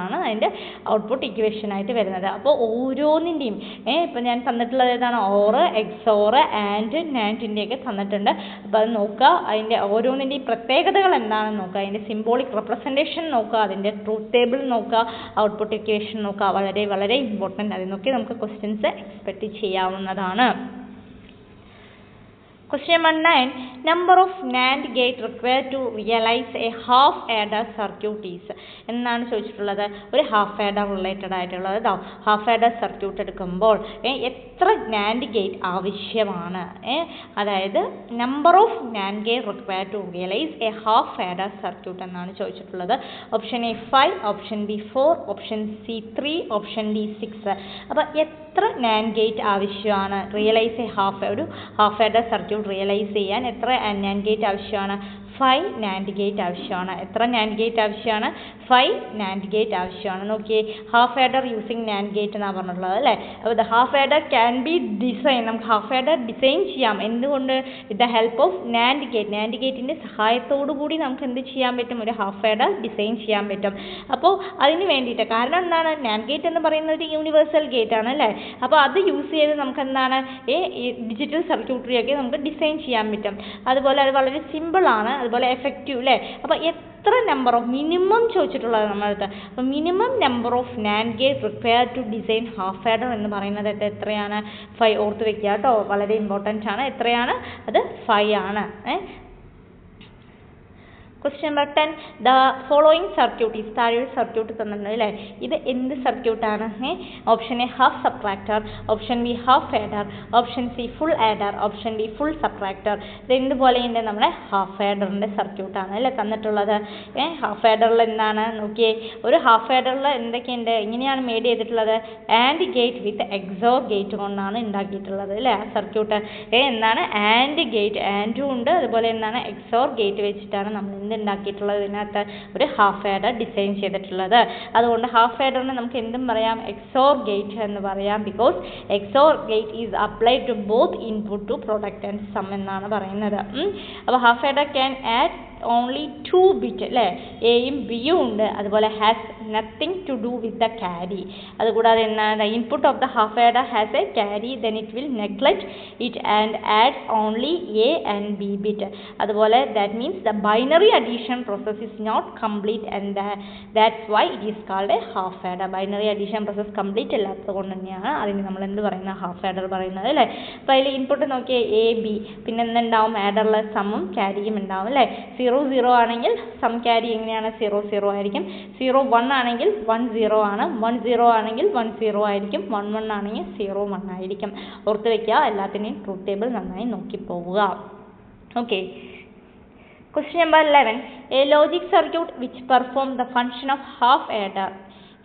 ആണ് അതിൻ്റെ ഔട്ട്പുട്ട് ഇക്വേഷൻ ആയിട്ട് വരുന്നത്. അപ്പോൾ ഓരോന്നിൻ്റെയും ഇപ്പം ഞാൻ തന്നിട്ടുള്ളത് ഏതാണ്? ഓർ, എക്സോർ, ആൻഡ് നാൻഡിൻ്റെയൊക്കെ തന്നിട്ടുണ്ട്. അപ്പോൾ അത് നോക്കുക. അതിൻ്റെ ഓരോന്നിൻ്റെയും പ്രത്യേകതകൾ എന്താണെന്ന് നോക്കുക. അതിൻ്റെ സിംബോളിക് റെപ്രസെൻറ്റേഷൻ നോക്കുക, അതിൻ്റെ ട്രൂത്ത് ടേബിൾ നോക്കുക, ഔട്ട്പുട്ട് ഇക്വേഷൻ നോക്കുക. വളരെ വളരെ ഇമ്പോർട്ടൻ്റ്. അതിൽ നിന്നൊക്കെ നമുക്ക് ക്വസ്റ്റ്യൻസ് എക്സ്പെക്റ്റ് ചെയ്യാവുന്നതാണ്. Question number 9. Number of NAND gate required to realize a half adder circuit is. എന്നാണ് ചോദിച്ചിട്ടുള്ളത്. ഒരു ഹാഫ് ആഡർ റിലേറ്റഡ് ആയിട്ടുള്ളത്. ഹാഫ് ആഡർ സർക്യൂട്ട് എടുക്കുമ്പോൾ എത്ര നാൻഡ് ഗേറ്റ് ആവശ്യമാണ്? അതായത് number of NAND gate required to realise a half adder circuit എന്നാണ് ചോദിച്ചിട്ടുള്ളത്. Option A 5, option B 4, option C 3, option D 6. അപ്പോൾ എത്ര നാൻഡ് ഗേറ്റ് ആവശ്യമാണ് റിയലൈസ് എ ഒരു ഹാഫ് ആഡർ സർക്യൂട്ട് റിയലൈസ് ചെയ്യാൻ? എത്ര നാൻഡ് ഗേറ്റ് ആവശ്യമാണ്? 5 നാൻഡ് ഗേറ്റ് ആവശ്യമാണ്. എത്ര നാൻഡ് ഗേറ്റ് ആവശ്യമാണ്? 5 നാൻഡ് ഗേറ്റ് ആവശ്യമാണ്. നോക്കിയേ, half adder using NAND gate എന്നാണ് പറഞ്ഞിട്ടുള്ളത് അല്ലേ. അപ്പോൾ the half adder can be design. നമുക്ക് ഹാഫ് ആഡർ ഡിസൈൻ ചെയ്യാം. എന്തുകൊണ്ട്? With the help of NAND gate. NAND ഗേറ്റിൻ്റെ സഹായത്തോടു കൂടി നമുക്ക് എന്ത് ചെയ്യാൻ പറ്റും? ഒരു ഹാഫ് ആഡർ ഡിസൈൻ ചെയ്യാൻ പറ്റും. അപ്പോൾ അതിന് വേണ്ടിയിട്ട്, കാരണം എന്താണ്? നാൻഡ് ഗേറ്റ് എന്ന് പറയുന്നത് ഒരു യൂണിവേഴ്സൽ ഗേറ്റ് ആണ് അല്ലേ. അപ്പോൾ അത് യൂസ് ചെയ്ത് നമുക്ക് എന്താണ്? ഡിജിറ്റൽ സർക്യൂട്ടറിയൊക്കെ നമുക്ക് ഡിസൈൻ ചെയ്യാൻ പറ്റും. അതുപോലെ അത് വളരെ സിമ്പിളാണ്, അതുപോലെ എഫക്റ്റീവ് അല്ലേ. അപ്പോൾ എത്ര നമ്പർ ഓഫ് മിനിമം ചോദിച്ചിട്ടുള്ളത് നമ്മളടുത്ത്. അപ്പോൾ minimum number of NAND gate required to design half adder എന്ന് പറയുന്നത് എത്രയാണ്? 5. ഓർത്ത് വെക്കുക കേട്ടോ, വളരെ ഇമ്പോർട്ടൻ്റ് ആണ്. എത്രയാണ്? അത് 5 ആണ്. Question number 10. The following circuit is താഴെ സർക്യൂട്ട് തന്നിട്ടുണ്ട് അല്ലേ. ഇത് എന്ത് സർക്യൂട്ടാണ്? Option A half subtractor, option B half adder, option C full adder, option D full subtractor. ഇത് എന്തുപോലെയുണ്ട്? നമ്മുടെ ഹാഫ് ആഡറിൻ്റെ സർക്യൂട്ടാണ് അല്ലേ തന്നിട്ടുള്ളത്. ഹാഫ് ആഡറിൽ എന്താണ്? നോക്കിയേ, ഒരു ഹാഫ് ആഡറിൽ എന്തൊക്കെയുണ്ട്? ഇങ്ങനെയാണ് മേഡ് ചെയ്തിട്ടുള്ളത്. And gate with XOR gate കൊണ്ടാണ് ഉണ്ടാക്കിയിട്ടുള്ളത് അല്ലേ ആ സർക്യൂട്ട്. എന്താണ്? ആൻഡ് ഗേറ്റ്, ആൻഡും ഉണ്ട്, അതുപോലെ എന്താണ്? എക്സോർ ഗേറ്റ് വെച്ചിട്ടാണ് നമ്മൾ എന്തുണ്ടാക്കിയിട്ടുള്ളത് ഇതിനകത്ത് ഒരു ഹാഫ് ആഡർ ഡിസൈൻ ചെയ്തിട്ടുള്ളത്. അതുകൊണ്ട് ഹാഫ് ആഡറിന് നമുക്ക് എന്തും പറയാം, XOR ഗേറ്റ് എന്ന് പറയാം. Because XOR gate is applied to both input to product and sum എന്നാണ് പറയുന്നത്. അപ്പോൾ half adder can add only 2 bit അല്ലേ, എയും ബിയും ഉണ്ട്. അതുപോലെ has nothing to do with the carry. അതുകൂടാതെ എന്താണ്, input of the half adder has a carry, then it will neglect it and add only A and B bit. അതുപോലെ that means the binary addition process is not complete and that's why it is called a half adder. Binary addition process complete അല്ലാത്തത് കൊണ്ട് തന്നെയാണ് അതിന് നമ്മൾ എന്ത് പറയുന്നത്, half adder പറയുന്നത് അല്ലേ. അപ്പോൾ അതിൽ ഇൻപുട്ട് നോക്കിയാൽ എ ബി, പിന്നെ എന്തുണ്ടാവും, ആഡറിൽ സമ്മും ക്യാരിയും ഉണ്ടാവും അല്ലേ. 0 ആണെങ്കിൽ സം ക്യാരി എങ്ങനെയാണ് 0 ആയിരിക്കും. 1 ആണെങ്കിൽ 10 ആണ്. 10 ആണെങ്കിൽ 10 ആയിരിക്കും. 11 ആണെങ്കിൽ 01 ആയിരിക്കും. ഓർത്ത് വെക്കുക, എല്ലാത്തിനെയും ട്രൂത്ത് ടേബിൾ നന്നായി നോക്കി പോവുക. Okay. Question number 11. A logic circuit which performs the function of half adder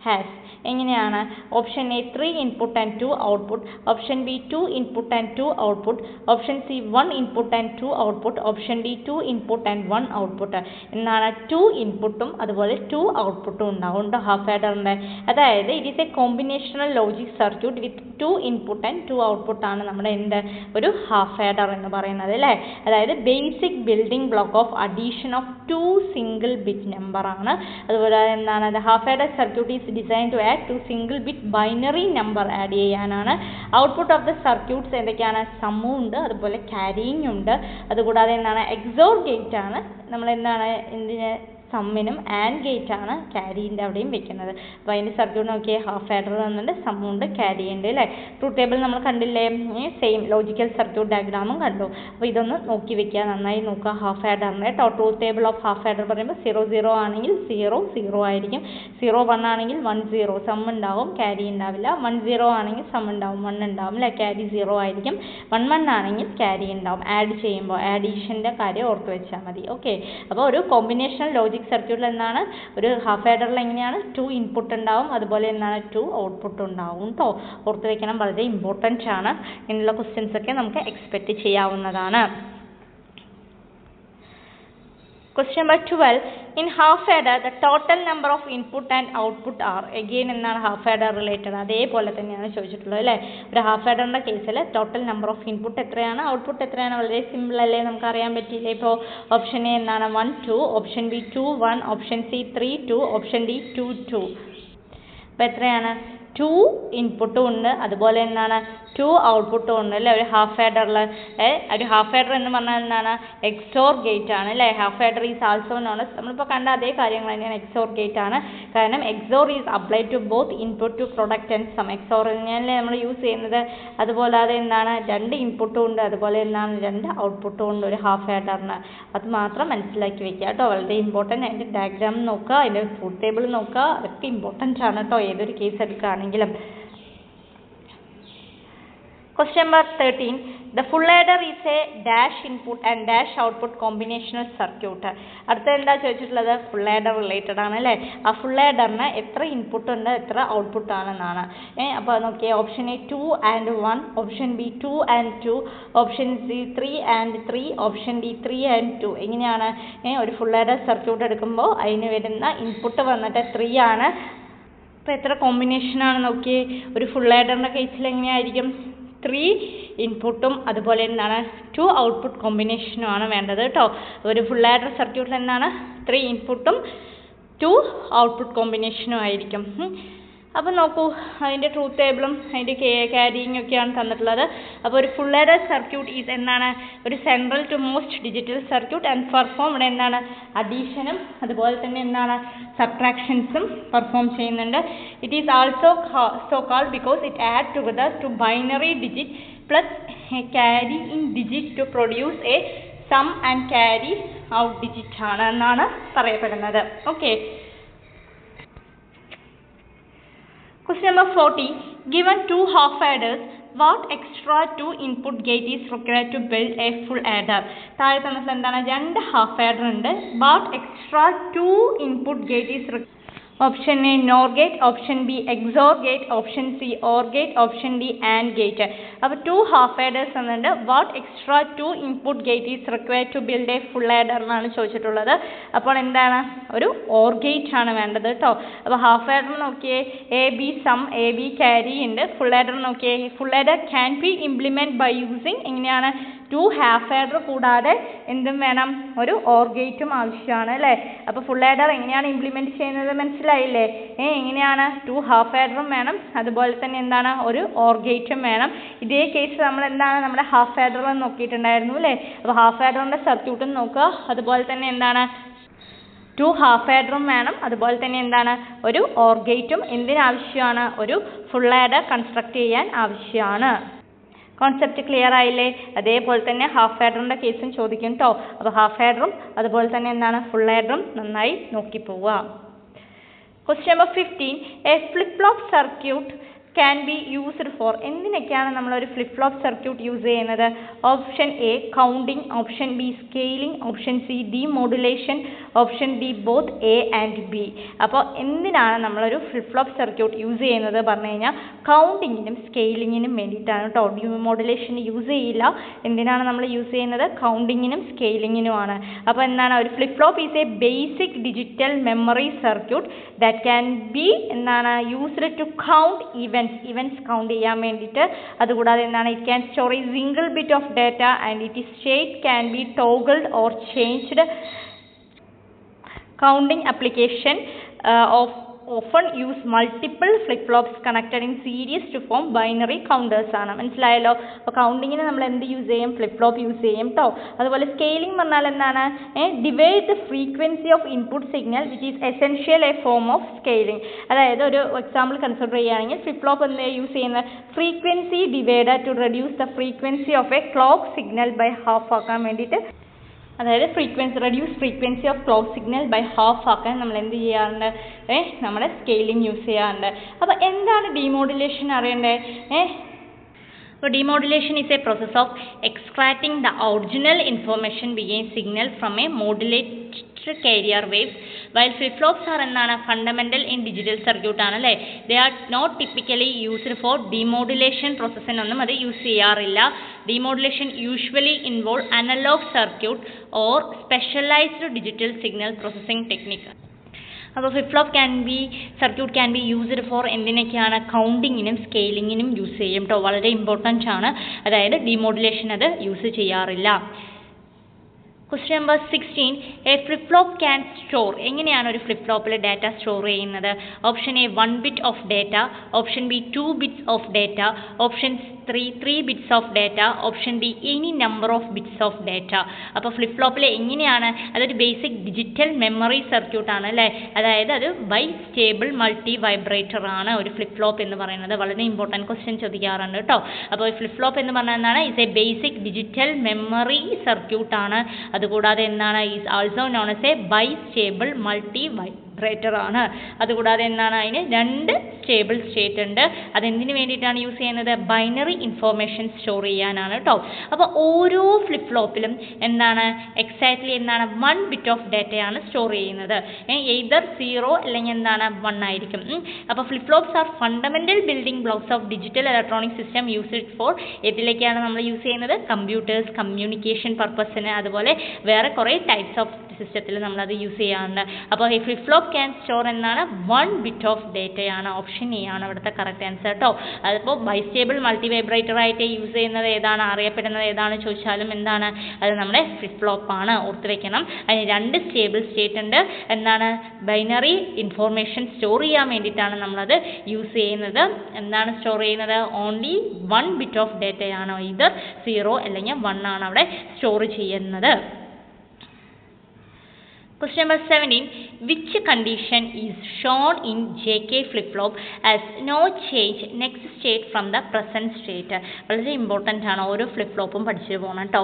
has എങ്ങനെയാണ്, option A 3 input and 2 output, option B 2 input and 2 output, option C 1 input and 2 output, option D 2 input and 1 output. എന്നാണ് 2 ഇൻപുട്ടും അതുപോലെ 2 ഔട്ട്പുട്ടും ഉണ്ടാവും half ആഡറിൻ്റെ. അതായത് it is A combinational logic circuit with 2 input and 2 output ആണ് നമ്മുടെ എന്ത് ഒരു ഹാഫ് ആഡർ എന്ന് പറയുന്നത് അല്ലേ. അതായത് basic building block of addition of 2 single bit number ആണ്. അതുപോലെ എന്താണ്, the half adder circuit is design to add 2 single bit binary number add ചെയ്യാനാണ്. ഔട്ട്പുട്ട് ഓഫ് ദ സർക്യൂട്ട്സ് എന്തൊക്കെയാണ്, സമ്മും ഉണ്ട് അതുപോലെ ക്യാരിയിങ് ഉണ്ട്. അതുകൂടാതെ എന്താണ്, XOR ഗേറ്റ് ആണ്. നമ്മൾ എന്താണ് എന്തിന്, സമ്മിനും ആൻഡ് ഗേറ്റ് ആണ് ക്യാരീൻ്റെ അവിടെയും വെക്കുന്നത്. അപ്പോൾ അതിൻ്റെ സർക്യൂട്ട് നോക്കിയാൽ ഹാഫ് ആഡർ വന്നിട്ട് സമ്മുണ്ട് ക്യാരി ഉണ്ട് അല്ലേ. ട്രൂത്ത് ടേബിൾ നമ്മൾ കണ്ടില്ലേ, സെയിം ലോജിക്കൽ സർക്യൂട്ട് ഡയഗ്രാമും കണ്ടു. അപ്പോൾ ഇതൊന്ന് നോക്കി വെക്കുക, നന്നായി നോക്കുക ഹാഫ് ആഡറിൻ്റെ truth table of half adder പറയുമ്പോൾ 0 ആണെങ്കിൽ 0 ആയിരിക്കും. 1 ആണെങ്കിൽ 10 സം ഉണ്ടാവും, ക്യാരി ഉണ്ടാവില്ല. 10 ആണെങ്കിൽ സം ഉണ്ടാവും, 1 ഉണ്ടാവും അല്ലേ, ക്യാരി 0 ആയിരിക്കും. 11 ആണെങ്കിൽ ക്യാരി ഉണ്ടാവും. ആഡ് ചെയ്യുമ്പോൾ ആഡീഷൻ്റെ കാര്യം ഓർത്ത് വെച്ചാൽ മതി. ഓക്കെ. അപ്പോൾ ഒരു കോമ്പിനേഷണൽ ലോജിക് സർക്യൂട്ടിൽ എന്താണ്, ഒരു ഹാഫ് ആഡറിൽ എങ്ങനെയാണ് 2 ഇൻപുട്ട് ഉണ്ടാവും, അതുപോലെ എന്താണ് 2 ഔട്ട്പുട്ട് ഉണ്ടാവും കേട്ടോ. ഓർത്ത് വെക്കണം, വളരെ ഇമ്പോർട്ടൻ്റ് ആണ്. ഇങ്ങനെയുള്ള ക്വസ്റ്റ്യൻസ് ഒക്കെ നമുക്ക് എക്സ്പെക്റ്റ് ചെയ്യാവുന്നതാണ്. Question number 12. In half adder, the total number of input and output are again എന്താണ് ഹാഫ് ആഡർ റിലേറ്റഡ്, അതേപോലെ തന്നെയാണ് ചോദിച്ചിട്ടുള്ളത് അല്ലേ. ഒരു ഹാഫ് ആഡറിൻ്റെ കേസിൽ ടോട്ടൽ നമ്പർ ഓഫ് ഇൻപുട്ട് എത്രയാണ്, ഔട്ട്പുട്ട് എത്രയാണ്, വളരെ സിമ്പിൾ അല്ലേ, നമുക്ക് അറിയാൻ പറ്റിയില്ലേ. ഇപ്പോൾ ഓപ്ഷൻ എ എന്താണ് 1 2, option B 2 1, option C 3 2, option D 2 2. അപ്പോൾ എത്രയാണ്, 2 ഇൻപുട്ടും ഉണ്ട് അതുപോലെ എന്താണ് 2 ഔട്ട്പുട്ടും ഉണ്ട് അല്ലേ. ഒരു ഹാഫ് ആഡറിൽ ഒരു ഹാഫ് ആഡർ എന്ന് പറഞ്ഞാൽ എന്താണ്, XOR ഗേറ്റ് ആണ് അല്ലേ. Half adder is also known S, നമ്മളിപ്പോൾ കണ്ട അതേ കാര്യങ്ങൾ തന്നെയാണ്, XOR ഗേറ്റ് ആണ്. കാരണം XOR is applied to both input to product and sum. XOR തന്നെയല്ലേ നമ്മൾ യൂസ് ചെയ്യുന്നത്. അതുപോലെ അത് എന്താണ്, 2 ഇൻപുട്ടും ഉണ്ട് അതുപോലെ എന്താണ് 2 ഔട്ട്പുട്ടും ഉണ്ട് ഒരു ഹാഫ് ആഡറിന്. അത് മാത്രം മനസ്സിലാക്കി വെക്കുക കേട്ടോ, വളരെ ഇമ്പോർട്ടൻ്റ്. അതിൻ്റെ ഡയഗ്രാം നോക്കുക, അതിൻ്റെ ട്രൂത്ത് ടേബിൾ നോക്കുക, അതൊക്കെ ഇമ്പോർട്ടൻ്റ് ആണ് കേട്ടോ ഏതൊരു case എടുക്കുകയാണെങ്കിലും. Question number 13. The full adder is a dash input and dash output combinational circuit. അടുത്ത എന്താ ചോദിച്ചിട്ടുള്ളത്, ഫുൾ ആഡർ റിലേറ്റഡ് ആണ് അല്ലേ. ആ ഫുൾ ആഡറിന് എത്ര ഇൻപുട്ട് ഉണ്ട് എത്ര ഔട്ട്പുട്ട് ആണെന്നാണ്. അപ്പോൾ നോക്കിയേ, option A 2 and 1, option B 2 and 2, option C 3 and 3, option D 3 and 2. എങ്ങനെയാണ് ഒരു ഫുൾ ആഡർ സർക്യൂട്ട് എടുക്കുമ്പോൾ അതിന് വരുന്ന ഇൻപുട്ട് വന്നിട്ട് 3 ആണ്. അപ്പോൾ എത്ര കോമ്പിനേഷനാണ് നോക്കിയേ, ഒരു ഫുൾ ആഡറിൻ്റെ കേസിൽ എങ്ങനെയായിരിക്കും, 3 ഇൻപുട്ടും അതുപോലെ എന്താണ് 2 ഔട്ട്പുട്ട് കോമ്പിനേഷനും ആണ് വേണ്ടത് കേട്ടോ. ഒരു ഫുൾ ആഡർ സർക്യൂട്ടിൽ എന്താണ് 3 ഇൻപുട്ടും 2 ഔട്ട്പുട്ട് കോമ്പിനേഷനും ആയിരിക്കും. അപ്പോൾ നോക്കൂ, അതിൻ്റെ ട്രൂത്ത് ടേബിളും അതിൻ്റെ ക്യാരിയിങ് ഒക്കെയാണ് തന്നിട്ടുള്ളത്. അപ്പോൾ ഒരു ഫുൾ ആഡർ സർക്യൂട്ട് ഈസ് എന്താണ്, ഒരു central to most digital circuit and perform ഇവിടെ എന്താണ് അഡീഷനും അതുപോലെ തന്നെ എന്താണ് സബ്ട്രാക്ഷൻസും പെർഫോം ചെയ്യുന്നുണ്ട്. It is also so called because it add together two binary digit plus carry in digit to produce a sum and carry out digit ആണ് എന്നാണ് പറയപ്പെടുന്നത്. Okay. Question number 40. Given 2 half adders, what extra 2 input gate is required to build a full adder? താഴെ തന്നിട്ടുള്ള എന്താണ്, 2 half adder ഉണ്ട്. What extra 2 input gate is required? Option A NOR gate, option B XOR gate, option C OR gate, option D AND gate. അപ്പോൾ 2 half adders എന്നുണ്ട്. What extra 2 input gate is required to build a full adder എന്നാണ് ചോദിച്ചിട്ടുള്ളത്. അപ്പോൾ എന്താണ്, ഒരു OR gate ആണ് വേണ്ടത് കേട്ടോ. അപ്പോൾ ഹാഫ് ആഡർ നോക്കിയേ, A B sum, A B carry ഉണ്ട്. ഫുൾ ആഡർ നോക്കിയേ, full adder can be implement by using എങ്ങനെയാണ് 2 ഹാഫ് ആഡർ കൂടാതെ എന്തും വേണം, ഒരു OR ഗേറ്റും ആവശ്യമാണ് അല്ലേ. അപ്പോൾ ഫുൾ ആഡർ എങ്ങനെയാണ് ഇംപ്ലിമെൻറ്റ് ചെയ്യുന്നത് മനസ്സിലായില്ലേ. എങ്ങനെയാണ് 2 ഹാഫ് ആഡറും വേണം, അതുപോലെ തന്നെ എന്താണ് ഒരു OR ഗേറ്റും വേണം. ഇതേ കേസ് നമ്മൾ എന്താണ് നമ്മുടെ ഹാഫ് ആഡർ നോക്കിയിട്ടുണ്ടായിരുന്നു അല്ലേ. അപ്പോൾ ഹാഫ് ആഡറിൻ്റെ സർക്യൂട്ടും നോക്കുക, അതുപോലെ തന്നെ എന്താണ് 2 ഹാഫ് ആഡറും വേണം, അതുപോലെ തന്നെ എന്താണ് ഒരു OR ഗേറ്റും എന്തിനാവശ്യമാണ്, ഒരു ഫുൾ ആഡർ കൺസ്ട്രക്ട് ചെയ്യാൻ ആവശ്യമാണ്. കോൺസെപ്റ്റ് ക്ലിയർ ആയില്ലേ. അതേപോലെ തന്നെ ഹാഫ് ആഡറിൻ്റെ കേസും ചോദിക്കും കേട്ടോ. അപ്പോൾ ഹാഫ് ആഡറും അതുപോലെ തന്നെ എന്താണ് ഫുൾ ആഡറും നന്നായി നോക്കി പോവുക. Question number 15, a flip flop circuit can be used for. എന്തിനൊക്കെയാണ് നമ്മളൊരു ഫ്ലിപ്പ് ഫ്ലോപ്പ് സർക്യൂട്ട് യൂസ് ചെയ്യുന്നത്? Option A counting, option B scaling, option C demodulation, option D both A and B. അപ്പോൾ എന്തിനാണ് നമ്മളൊരു ഫ്ലിപ്പ് ഫ്ലോപ്പ് സർക്യൂട്ട് യൂസ് ചെയ്യുന്നത് പറഞ്ഞു കഴിഞ്ഞാൽ കൗണ്ടിങ്ങിനും സ്കെയിലിങ്ങിനും വേണ്ടിയിട്ടാണ് കേട്ടോ. ഡീമോഡുലേഷന് യൂസ് ചെയ്യില്ല. എന്തിനാണ് നമ്മൾ യൂസ് ചെയ്യുന്നത്? കൗണ്ടിങ്ങിനും സ്കെയിലിങ്ങിനുമാണ്. അപ്പോൾ എന്താണ്, ഒരു flip flop is a basic digital memory circuit that can be എന്താണ് used to count events count ചെയ്യാൻ വേണ്ടിയിട്ട്. അതുകൂടാതെ എന്താണ്, it can store a single bit of data and it state can be toggled or changed. Counting application often use multiple flip-flops connected in series to form binary counters ആണ്. മനസ്സിലായല്ലോ. അപ്പോൾ കൗണ്ടിങ്ങിന് നമ്മൾ എന്ത് use ചെയ്യും? ഫ്ലിപ്പ് ഫ്ലോപ്പ് യൂസ് ചെയ്യും കേട്ടോ. അതുപോലെ scaling പറഞ്ഞാൽ എന്താണ്, divide the frequency of input signal which is essential a form of scaling. അതായത് ഒരു എക്സാമ്പിൾ കൺസിഡർ ചെയ്യുകയാണെങ്കിൽ ഫ്ലിപ്പ് ഫ്ലോപ്പ് എന്ത് യൂസ് ചെയ്യുന്നത്? Frequency divider to reduce the frequency of a clock signal by half ആക്കാൻ വേണ്ടിയിട്ട്. അതായത് reduce frequency of clock signal by half ആക്കാൻ നമ്മൾ എന്ത് ചെയ്യാറുണ്ട്? നമ്മുടെ സ്കെയിലിംഗ് യൂസ് ചെയ്യാറുണ്ട്. അപ്പോൾ എന്താണ് ഡീമോഡുലേഷൻ അറിയണ്ടേ? So demodulation is a process of extracting the original information being signal from a modulated carrier waves, while flip-flops are fundamental in digital circuit aanale. They are not typically used for demodulation process ennonnum adu use cheyyarilla. Demodulation usually involve analog circuit or specialized digital signal processing technique. അപ്പോൾ flip flop circuit can be used for എന്തിനൊക്കെയാണ്? കൗണ്ടിങ്ങിനും സ്കെയിലിങ്ങിനും use ചെയ്യും കേട്ടോ. വളരെ important ആണ്. അതായത് demodulation അത് യൂസ് ചെയ്യാറില്ല. Question number 16, A flip flop can store. എങ്ങനെയാണ് ഒരു ഫ്ലിപ്പ് ഫ്ലോപ്പിൽ ഡാറ്റ സ്റ്റോർ ചെയ്യുന്നത്? Option A 1 bit of data, option B 2 bits of data, option 3 bits of data, option D any number of bits of data. അപ്പോൾ flip ഫ്ലോപ്പിൽ എങ്ങനെയാണ്? അതൊരു basic digital memory circuit ആണ് അല്ലേ. അതായത് അത് ബൈ സ്റ്റേബിൾ മൾട്ടി വൈബ്രേറ്റർ ആണ് ഒരു flip flop എന്ന് പറയുന്നത്. വളരെ ഇമ്പോർട്ടൻറ്റ് ക്വസ്റ്റ്യൻ ചോദിക്കാറുണ്ട് കേട്ടോ. അപ്പോൾ ഫ്ലിപ്പ് ഫ്ലോപ്പ് എന്ന് പറഞ്ഞാൽ എന്താണ്? Is a basic digital memory circuit ആണ്. അതുകൂടാതെ എന്താണ്? Is also known as a bistable multivibrator ആണ്. അതുകൂടാതെ എന്താണ്? അതിന് 2 സ്റ്റേബിൾ സ്റ്റേറ്റ് ഉണ്ട്. അതെന്തിനു വേണ്ടിയിട്ടാണ് യൂസ് ചെയ്യുന്നത്? ബൈനറി ഇൻഫോർമേഷൻ സ്റ്റോർ ചെയ്യാനാണ് കേട്ടോ. അപ്പോൾ ഓരോ ഫ്ലിപ്പ് ഫ്ലോപ്പിലും എന്താണ് എക്സാക്ട്ലി എന്താണ് 1 bit ഓഫ് ഡാറ്റയാണ് സ്റ്റോർ ചെയ്യുന്നത്. എയ്തർ 0 അല്ലെങ്കിൽ എന്താണ് 1 ആയിരിക്കും. അപ്പോൾ flip flops are fundamental building blocks of digital electronic system used for ഇതിലേക്കാണ് നമ്മൾ യൂസ് ചെയ്യുന്നത്? കമ്പ്യൂട്ടേഴ്സ്, കമ്മ്യൂണിക്കേഷൻ പർപ്പസിന്, അതുപോലെ വേറെ കുറേ ടൈപ്സ് ഓഫ് സിസ്റ്റത്തിൽ നമ്മളത് യൂസ് ചെയ്യാറുണ്ട്. അപ്പോൾ ഈ ഫ്ലിപ്പ് ഫ്ലോപ്പ് ക്യാൻ സ്റ്റോർ എന്നാണ് 1 bit ഓഫ് ഡേറ്റയാണ്. ഓപ്ഷൻ എ ആണ് അവിടുത്തെ കറക്റ്റ് ആൻസർ കേട്ടോ. അതിപ്പോൾ ബൈസ്റ്റേബിൾ മൾട്ടി വൈബ്രേറ്റർ ആയിട്ട് യൂസ് ചെയ്യുന്നത് ഏതാണ്, അറിയപ്പെടുന്നത് ഏതാണ് ചോദിച്ചാലും എന്താണ് അത് നമ്മുടെ ഫ്ലിപ്പ് ഫ്ലോപ്പ് ആണ്. ഓർത്ത് വെക്കണം. അതിന് 2 സ്റ്റേബിൾ സ്റ്റേറ്റ് ഉണ്ട്. എന്താണ്? ബൈനറി ഇൻഫോർമേഷൻ സ്റ്റോർ ചെയ്യാൻ വേണ്ടിയിട്ടാണ് നമ്മളത് യൂസ് ചെയ്യുന്നത്. എന്താണ് സ്റ്റോർ ചെയ്യുന്നത്? ഓൺലി 1 bit ഓഫ് ഡേറ്റയാണ്. ഇതർ 0 അല്ലെങ്കിൽ 1 ആണ് അവിടെ സ്റ്റോർ ചെയ്യുന്നത്. Question number 17, which condition is shown in JK flip-flop as no change next state from the present state? വളരെ ഇമ്പോർട്ടൻ്റ് ആണ്. ഓരോ ഫ്ലിപ്പ് ഫ്ലോപ്പും പഠിച്ചു പോകണം കേട്ടോ.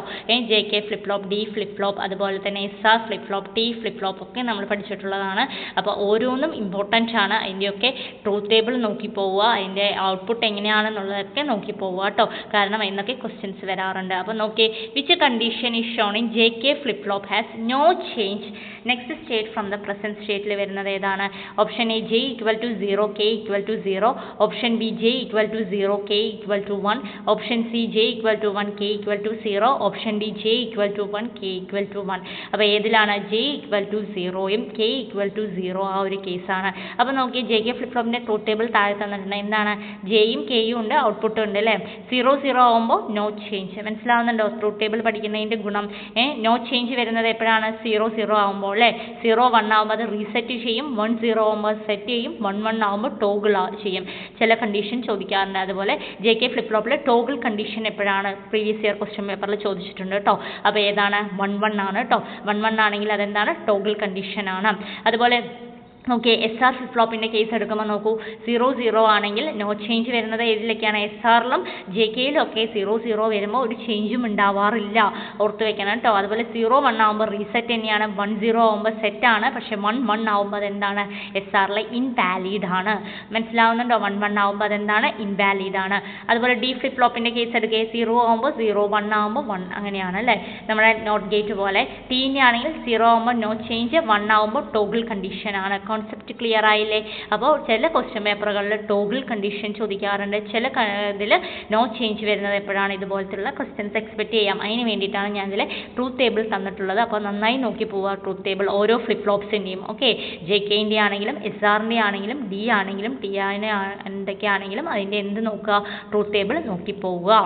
JK ഫ്ലിപ്പ്-ഫ്ലോപ്പ്, D ഫ്ലിപ്പ്-ഫ്ലോപ്പ്, അതുപോലെ തന്നെ SR ഫ്ലിപ്പ്-ഫ്ലോപ്പ്, T ഫ്ലിപ്പ്-ഫ്ലോപ്പ് ഒക്കെ നമ്മൾ പഠിച്ചിട്ടുള്ളതാണ്. അപ്പോൾ ഓരോന്നും ഇമ്പോർട്ടൻ്റ് ആണ്. അതിൻ്റെയൊക്കെ ട്രൂത്ത് ടേബിൾ നോക്കി പോവുക, അതിൻ്റെ ഔട്ട്പുട്ട് എങ്ങനെയാണെന്നുള്ളതൊക്കെ നോക്കി പോവുക കേട്ടോ. കാരണം എന്നൊക്കെ ക്വസ്റ്റ്യൻസ് വരാറുണ്ട്. അപ്പോൾ നോക്കി, which condition is shown in JK flip flop has no change next state from the present സ്റ്റേറ്റിൽ വരുന്നത് ഏതാണ്? Option A J equal to 0 K equal to 0, option B J equal to 0 K equal to 1, option C J equal to 1 K equal to 0, option D J equal to 1 K equal to 1. അപ്പോൾ ഏതിലാണ്? J equal to 0യും K equal to 0 ആ ഒരു കേസാണ്. അപ്പോൾ നോക്കി J K flip ഫ്ലോപ്പിൻ്റെ truth table താഴെ തന്നിട്ടുണ്ട്. എന്താണ്? ജെയും കെയും ഉണ്ട്, ഔട്ട്പുട്ടും ഉണ്ട് അല്ലേ? 0 ആവുമ്പോൾ നോ ചേഞ്ച്. മനസ്സിലാവുന്നുണ്ടോ ട്രൂത്ത് ടേബിൾ പഠിക്കുന്നതിൻ്റെ ഗുണം? നോ ചേഞ്ച് വരുന്നത് എപ്പോഴാണ്? 0 ആവുമ്പോൾ അല്ലേ? 1 ആവുമ്പോൾ അത് റീസെറ്റ് ചെയ്യും, 1 ആവുമ്പോൾ സെറ്റ് ചെയ്യും, 1 ആവുമ്പോൾ ടോഗിൾ ചെയ്യും. ചില കണ്ടീഷൻ ചോദിക്കാറുണ്ട്. അതുപോലെ ജെ കെ ഫ്ലിപ്പ് ഫ്ലോപ്പിൽ ടോഗിൾ കണ്ടീഷൻ എപ്പോഴാണ്? പ്രീവിയസ് ഇയർ ക്വസ്റ്റ്യൻ പേപ്പറിൽ ചോദിച്ചിട്ടുണ്ട് കേട്ടോ. അപ്പോൾ ഏതാണ്? 1 ആണ് കേട്ടോ. 1 ആണെങ്കിൽ അതെന്താണ്? ടോഗിൾ കണ്ടീഷൻ ആണ്. അതുപോലെ ഓക്കെ, എസ് ആർ ഫ്ലിപ്പ് ഫ്ലോപ്പിൻ്റെ കേസ് എടുക്കുമ്പോൾ നോക്കൂ, 0 ആണെങ്കിൽ നോ ചേഞ്ച് വരുന്നത് ഏതിലൊക്കെയാണ്? എസ് ആറിലും ജെ കെയിലും ഒക്കെ 0 വരുമ്പോൾ ഒരു ചേഞ്ചും ഉണ്ടാവാറില്ല, ഓർത്ത് വെക്കണം കേട്ടോ. അതുപോലെ 1 ആകുമ്പോൾ റീസെറ്റ് തന്നെയാണ്, 10 ആകുമ്പോൾ സെറ്റാണ്. പക്ഷേ 1 ആകുമ്പോൾ അതെന്താണ്? എസ് ആറിൽ ഇൻവാലിഡ് ആണ്. മനസ്സിലാവുന്നുണ്ടോ? 1 ആകുമ്പോൾ അതെന്താണ്? ഇൻവാലിഡ് ആണ്. അതുപോലെ ഡി ഫ്ലിപ്പ് ഫ്ലോപ്പിൻ്റെ കേസ് എടുക്കുക, 0 ആകുമ്പോൾ 0, 1 ആകുമ്പോൾ 1, അങ്ങനെയാണ് അല്ലേ? നമ്മുടെ നോട്ട് ഗേറ്റ് പോലെ. ടീൻ്റെ ആണെങ്കിൽ 0 ആകുമ്പോൾ നോ ചേഞ്ച്, 1 ആകുമ്പോൾ ടോഗിൾ കണ്ടീഷൻ ആണ്. കോൺസെപ്റ്റ് ക്ലിയർ ആയില്ലേ? അപ്പോൾ ചില ക്വസ്റ്റ്യൻ പേപ്പറുകളിൽ ടോഗിൾ കണ്ടീഷൻ ചോദിക്കാറുണ്ട്, ചില ഇതിൽ നോ ചേഞ്ച് വരുന്നത് എപ്പോഴാണ്? ഇതുപോലത്തുള്ള ക്വസ്റ്റ്യൻസ് എക്സ്പെക്ട് ചെയ്യാം. അതിന് വേണ്ടിയിട്ടാണ് ഞാൻ ഇതിൽ ട്രൂത്ത് ടേബിൾ തന്നിട്ടുള്ളത്. അപ്പോൾ നന്നായി നോക്കി പോവുക ട്രൂത്ത് ടേബിൾ ഓരോ ഫ്ലിപ്പ് ഫ്ലോപ്സിൻ്റെയും. ഓക്കെ, ജെ കെൻ്റെ ആണെങ്കിലും എസ് ആറിൻ്റെ ആണെങ്കിലും ഡി ആണെങ്കിലും ടി ആറിന് എന്തൊക്കെയാണെങ്കിലും അതിൻ്റെ എന്ത് നോക്കുക? ട്രൂത്ത് ടേബിൾ നോക്കി പോവുക.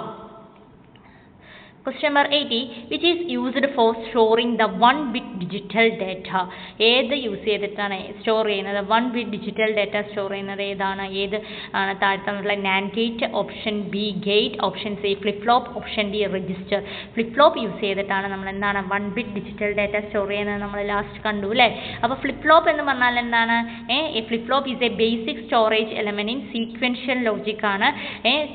Question number 80, which is used for storing the 1-bit digital data. ഏത് യൂസ് ചെയ്തിട്ടാണ് സ്റ്റോർ ചെയ്യുന്നത്? 1-bit digital data സ്റ്റോർ ചെയ്യുന്നത് ഏതാണ്? ഏത് ആണ്? താഴത്തുള്ള NAND gate, option B gate, option C flip flop, option D register. Flip flop use ചെയ്തിട്ടാണ് നമ്മൾ എന്താണ് 1-bit digital data സ്റ്റോർ ചെയ്യുന്നത് നമ്മൾ ലാസ്റ്റ് കണ്ടു അല്ലേ? അപ്പോൾ ഫ്ലിപ്പ് ഫ്ലോപ്പ് എന്ന് പറഞ്ഞാൽ എന്താണ്? Flip flop is a basic storage element in sequential logic ആണ്.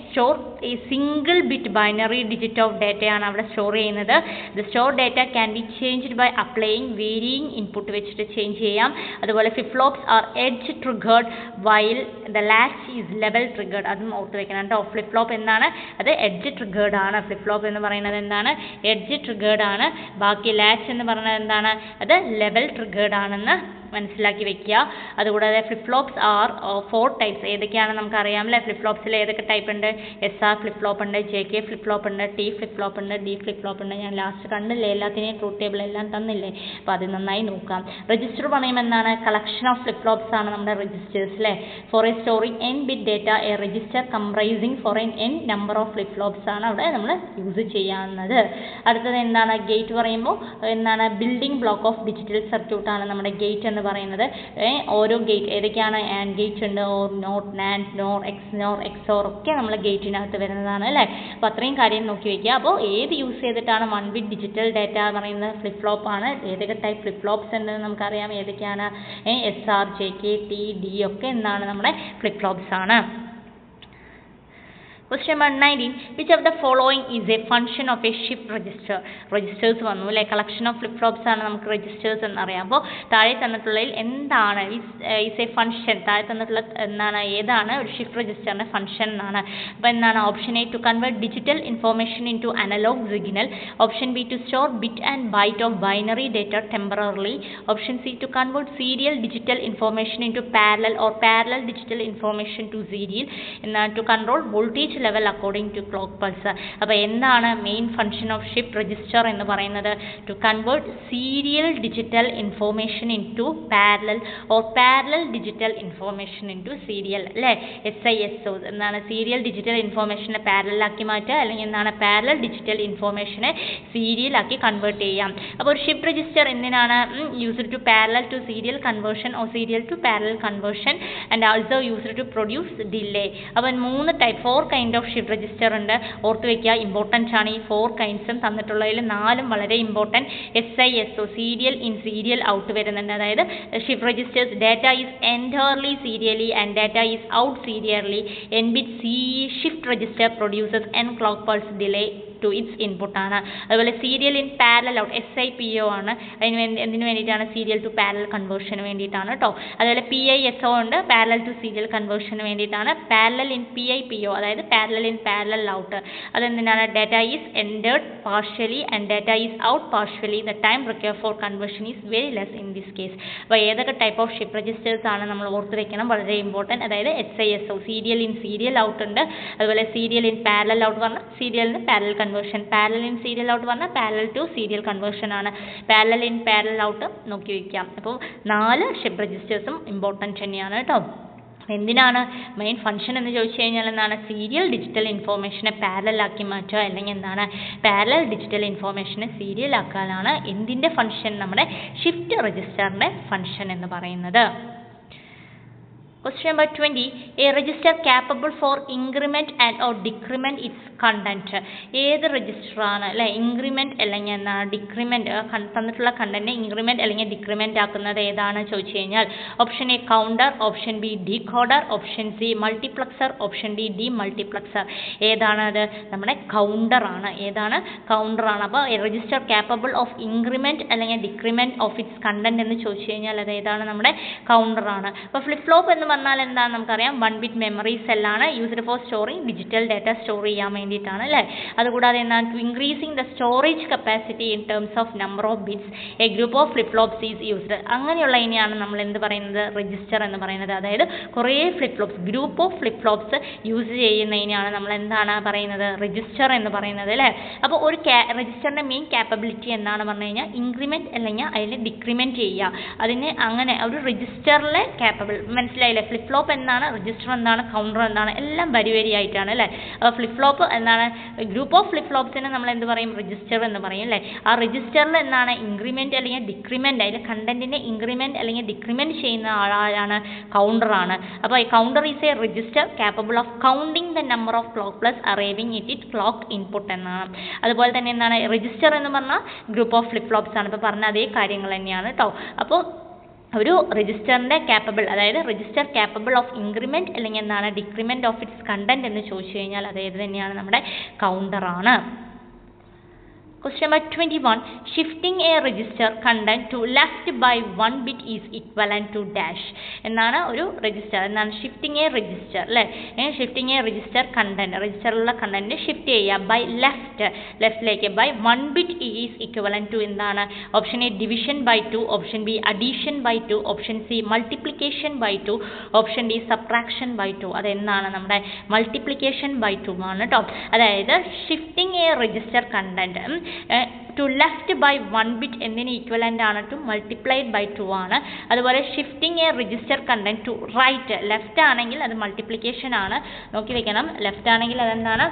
Store a single bit binary digit of ഡേറ്റയാണ് അവിടെ സ്റ്റോർ ചെയ്യുന്നത്. The store data can be changed by applying varying input വെച്ചിട്ട് ചേഞ്ച് ചെയ്യാം. അതുപോലെ flip flops are edge triggered while the latch is level triggered. അതും ഓർത്ത് വെക്കണം കേട്ടോ. ഫ്ലിപ്പ് ഫ്ലോപ്പ് എന്താണ്? അത് എഡ്ജ് ട്രിഗേർഡ് ആണ്. ഫ്ലിപ്പ് ഫ്ലോപ്പ് എന്ന് പറയുന്നത് എന്താണ്? എഡ്ജ് ട്രിഗേർഡ് ആണ്. ബാക്കി ലാച്ച് എന്ന് പറയുന്നത് എന്താണ്? അത് ലെവൽ ട്രിഗേർഡ് ആണെന്ന് മനസ്സിലാക്കി വെക്കുക. അതുകൂടാതെ ഫ്ലിപ്പ് ഫ്ലോപ്സ് ആർ 4 ടൈപ്സ്. ഏതൊക്കെയാണ് നമുക്കറിയാം അല്ലേ? ഫ്ലിപ്പ് ഫ്ലോപ്സിൽ ഏതൊക്കെ ടൈപ്പ് ഉണ്ട്? എസ് ആർ ഫ്ലിപ്പ് ഫ്ലോപ്പ് ഉണ്ട്, ജെ കെ ഫ്ലിപ്പ് ഫ്ലോപ്പ് ഉണ്ട്, ടി ഫ്ലിപ്പ് ഫ്ലോപ്പ് ഉണ്ട്, ഡി ഫ്ലിപ്പ് ഫ്ലോപ്പ് ഉണ്ട്. ഞാൻ ലാസ്റ്റ് കണ്ടില്ലേ? എല്ലാത്തിനെയും ട്രൂത്ത് ടേബിൾ എല്ലാം തന്നില്ലേ? അപ്പോൾ അത് നന്നായി നോക്കാം. രജിസ്റ്റർ പറയുമ്പോൾ എന്താണ്? കളക്ഷൻ ഓഫ് ഫ്ലിപ്പ് ഫ്ലോപ്സ് ആണ് നമ്മുടെ രജിസ്റ്റേഴ്സ് അല്ലേ? For a storing n bit data a register comprising four n number of flip flops ആണ് അവിടെ നമ്മൾ യൂസ് ചെയ്യാവുന്നത്. അടുത്തത് എന്താണ്? ഗേറ്റ് പറയുമ്പോൾ എന്താണ്? Building block of digital circuit ആണ് നമ്മുടെ ഗേറ്റ് എന്ന് പറയുന്നത്. ഓരോ ഗേറ്റ് ഏതൊക്കെയാണ്? ആൻഡ് ഗേറ്റ് ഉണ്ട്, OR NOT, NAND, NOR, XNOR, XOR ഒക്കെ നമ്മൾ ഗേറ്റിനകത്ത് വരുന്നതാണ് അല്ലേ? അപ്പോൾ അത്രയും കാര്യം നോക്കി വയ്ക്കുക. അപ്പോൾ ഏത് യൂസ് ചെയ്തിട്ടാണ് 1-bit ഡിജിറ്റൽ ഡേറ്റ പറയുന്നത്? ഫ്ലിപ്പ് ഫ്ലോപ്പ് ആണ്. ഏതൊക്കെ ടൈപ്പ് ഫ്ലിപ്പ് ഫ്ലോപ്സ് ഉണ്ടെന്ന് നമുക്കറിയാം. ഏതൊക്കെയാണ്? S R, J K, T, D ഒക്കെ എന്താണ്? നമ്മുടെ ഫ്ലിപ്പ് ഫ്ലോപ്സ് ആണ്. Question number 19, which of the following is a function of a shift register? Registers വന്നു അല്ലേ? കളക്ഷൻ ഓഫ് ഫ്ലിപ്പ് ഫ്ലോപ്സ് ആണ് നമുക്ക് രജിസ്റ്റേഴ്സ് എന്നറിയാം. അപ്പോൾ താഴെ തന്നിട്ടുള്ളതിൽ എന്താണ് ഈസ് എ ഫംഗ്ഷൻ? താഴെ തന്നിട്ടുള്ള എന്താണ്? ഏതാണ് ഒരു ഷിഫ്റ്റ് രജിസ്റ്ററിൻ്റെ ഫംഗ്ഷൻ എന്നാണ്. അപ്പോൾ എന്താണ്? Option A to convert digital information in to analog signal, option B to store bit and byte of binary data temporarily, option C to convert serial digital information in to parallel or parallel digital information to serial, എന്താണ്? To control voltage level according to clock pulse. അപ്പോൾ എന്താണ് main function of shift register എന്ന് പറയുന്നത്? To convert serial digital information in to parallel or parallel digital information in to serial അല്ലേ? SISO എന്താണ്? Serial digital ഇൻഫോർമേഷനെ പാരലാക്കി മാറ്റുക, അല്ലെങ്കിൽ എന്താണ്? പാരലൽ ഡിജിറ്റൽ ഇൻഫോർമേഷനെ സീരിയലാക്കി കൺവേർട്ട് ചെയ്യാം. അപ്പോൾ ഒരു ഷിഫ്റ്റ് രജിസ്റ്റർ എന്തിനാണ് used? To parallel to serial conversion or serial to parallel conversion and also used to produce delay. അപ്പോൾ 4 കൈൻഡ് ഓഫ് ഷിഫ്റ്റ് രജിസ്റ്റർ ഉണ്ട്. ഓർത്ത് വയ്ക്കുക, ഇമ്പോർട്ടൻ്റ് ആണ് ഈ 4 കൈൻഡ്സും. തന്നിട്ടുള്ളതിൽ 4 വളരെ ഇമ്പോർട്ടൻറ്റ്. SISO serial in serial out വരുന്നുണ്ട്. അതായത് shift registers data is entirely serially and data is out serially. n bit C shift register produces n clock pulse delay to its input ആണ്. അതുപോലെ serial in parallel out SIPO ആണ്. എന്തിനു വേണ്ടിയിട്ടാണ്? Serial to parallel കൺവേർഷന് വേണ്ടിയിട്ടാണ് കേട്ടോ. അതുപോലെ PISO ഉണ്ട്, parallel to serial കൺവേർഷന് വേണ്ടിയിട്ടാണ്. പാരലൽ ഇൻ PIPO അതായത് പാരലൽ ഇൻ പാരലൽ ഔട്ട് അതെന്തിനാണ്? Data is entered partially and data is out partially. The time required for conversion is very less in this case. അപ്പോൾ ഏതൊക്കെ type of ship registers ആണ് നമ്മൾ ഓർത്ത് വെക്കണം, വളരെ important. അതായത് SISO serial in serial out ഉണ്ട്, അതുപോലെ സീരിയൽ ഇൻ പാരലൽ ഔട്ട് പറഞ്ഞാൽ സീരിയലിന് parallel conversion, parallel in serial out പറഞ്ഞാൽ പാരലൽ ടു സീരിയൽ കൺവേർഷൻ ആണ്. പാരലൽ ഇൻ പാരലൽ ഔട്ട് നോക്കി വയ്ക്കാം. അപ്പോൾ 4 ഷിപ്പ് രജിസ്റ്റേഴ്സും ഇമ്പോർട്ടൻറ്റ് തന്നെയാണ് കേട്ടോ. എന്തിനാണ് മെയിൻ ഫംഗ്ഷൻ എന്ന് ചോദിച്ചു കഴിഞ്ഞാൽ എന്താണ്? സീരിയൽ ഡിജിറ്റൽ ഇൻഫോർമേഷനെ പാരലലാക്കി മാറ്റുക, അല്ലെങ്കിൽ എന്താണ്? പാരലൽ ഡിജിറ്റൽ ഇൻഫോർമേഷനെ സീരിയൽ ആക്കാനാണ് എന്തിൻ്റെ ഫംഗ്ഷൻ? നമ്മുടെ ഷിഫ്റ്റ് രജിസ്റ്ററിൻ്റെ ഫംഗ്ഷൻ എന്ന് പറയുന്നത്. Question number 20. A register capable for increment and or decrement its content. ഏത് രജിസ്റ്ററാണ് അല്ലേ ഇൻക്രിമെൻറ്റ് അല്ലെങ്കിൽ എന്താണ് ഡിക്രിമെൻറ്റ് തന്നിട്ടുള്ള കണ്ടൻറ്റ് ഇൻക്രിമെൻറ്റ് അല്ലെങ്കിൽ ഡിക്രിമെൻറ്റ് ആക്കുന്നത് ഏതാണ് ചോദിച്ചു കഴിഞ്ഞാൽ option A counter, option B decoder, option C multiplexer, option D demultiplexer. ഏതാണ് അത്? നമ്മുടെ കൗണ്ടറാണ്. ഏതാണ്? കൗണ്ടറാണ്. അപ്പോൾ രജിസ്റ്റർ ക്യാപ്പബിൾ ഓഫ് ഇൻക്രിമെൻറ്റ് അല്ലെങ്കിൽ ഡിക്രിമെൻറ്റ് ഓഫ് ഇറ്റ്സ് കണ്ടൻറ്റ് എന്ന് ചോദിച്ചു കഴിഞ്ഞാൽ അത് ഏതാണ്? നമ്മുടെ കൗണ്ടറാണ്. അപ്പോൾ ഫ്ലിപ്പ് ഫ്ലോപ്പ് എന്ന് പറഞ്ഞാൽ എന്താണ് നമുക്കറിയാം? 1 ബിറ്റ് മെമ്മറി സെല്ലാണ്, used for storing digital data store ചെയ്യാൻ വേണ്ടിയിട്ടാണ് അല്ലേ. അതുകൂടാതെ എന്താണ്? To increasing the storage capacity in terms of number of bits a group of flip flops is used. അങ്ങനെയുള്ള ഇനിയാണ് നമ്മൾ എന്ത് പറയുന്നത്? രജിസ്റ്റർ എന്ന് പറയുന്നത്. അതായത് കുറേ flip flops, group of flip flops use ചെയ്യുന്നതിനാണ് നമ്മൾ എന്താണ് പറയുന്നത്? രജിസ്റ്റർ എന്ന് പറയുന്നത് അല്ലേ. അപ്പോൾ ഒരു രജിസ്റ്ററിൻ്റെ മെയിൻ ക്യാപ്പബിലിറ്റി എന്നാണ് പറഞ്ഞു കഴിഞ്ഞാൽ ഇൻക്രിമെൻറ്റ് അല്ലെങ്കിൽ അതിൽ ഡിക്രിമെൻറ്റ് ചെയ്യുക. അതിന് അങ്ങനെ ഒരു രജിസ്റ്ററിലെ ക്യാപ്പബിൾ മനസ്സിലായില്ലേ? ഫ്ലിപ്പ് ഫ്ലോപ്പ് എന്താണ്, രജിസ്റ്റർ എന്താണ്, കൗണ്ടർ എന്താണ്, എല്ലാം വരിവരിയായിട്ടാണ് അല്ലേ. അപ്പോൾ ഫ്ലിപ്പ് ഫ്ലോപ്പ് എന്താണ്? ഗ്രൂപ്പ് ഓഫ് ഫ്ലിപ്പ് ഫ്ലോപ്സിനെ നമ്മൾ എന്ത് പറയും? രജിസ്റ്റർ എന്ന് പറയും അല്ലേ. ആ രജിസ്റ്ററിൽ എന്താണ്? ഇൻക്രിമെൻറ്റ് അല്ലെങ്കിൽ ഡിക്രിമെൻറ്റ്, അതിൽ കണ്ടൻറ്റിനെ ഇൻക്രിമെൻറ്റ് അല്ലെങ്കിൽ ഡിക്രിമെൻറ്റ് ചെയ്യുന്ന ആളാണ് കൗണ്ടറാണ്. അപ്പോൾ ഈ counter is A register capable of counting the number of clock plus arriving it clock input എന്നാണ്. അതുപോലെ തന്നെ എന്താണ്? രജിസ്റ്റർ എന്ന് പറഞ്ഞാൽ ഗ്രൂപ്പ് ഓഫ് ഫ്ലിപ്പ് ഫ്ലോപ്സ് ആണ്. ഇപ്പോൾ പറഞ്ഞ അതേ കാര്യങ്ങൾ തന്നെയാണ് കേട്ടോ. അപ്പോൾ ഒരു രജിസ്റ്ററിൻ്റെ ക്യാപ്പബിൾ അതായത് രജിസ്റ്റർ ക്യാപ്പബിൾ ഓഫ് ഇൻക്രിമെൻറ്റ് അല്ലെങ്കിൽ എന്താണ്? ഡിക്രിമെൻറ്റ് ഓഫ് ഇറ്റ്സ് കണ്ടൻറ്റ് എന്ന് ചോദിച്ചു കഴിഞ്ഞാൽ അതേത് തന്നെയാണ്? നമ്മുടെ കൗണ്ടറാണ്. Question number 21. Shifting a register content to left by 1 bit is equivalent to dash. എന്നാണ് ഒരു രജിസ്റ്റർ. എന്താണ്? ഷിഫ്റ്റിംഗ് എ രജിസ്റ്റർ അല്ലേ. ഷിഫ്റ്റിംഗ് എ രജിസ്റ്റർ കണ്ടൻറ്റ്, രജിസ്റ്ററിലുള്ള കണ്ടൻറ്റ് ഷിഫ്റ്റ് ചെയ്യുക ബൈ ലെഫ്റ്റിലേക്ക് by 1 bit is equivalent to എന്താണ്? Option A division by 2, option B addition by 2, option C multiplication by 2, option D subtraction by 2. അതെന്താണ്? നമ്മുടെ multiplication by 2 ആണ് കേട്ടോ. അതായത് shifting a register content to left by 1 bit എന്തിന് equivalent ആണ്? To multiplied by 2 ആണ്. അതുപോലെ shifting a register content to right, left ആണെങ്കിൽ അത് മൾട്ടിപ്ലിക്കേഷൻ ആണ്. നോക്കി വെക്കണം. ലെഫ്റ്റ് ആണെങ്കിൽ അതെന്താണ്?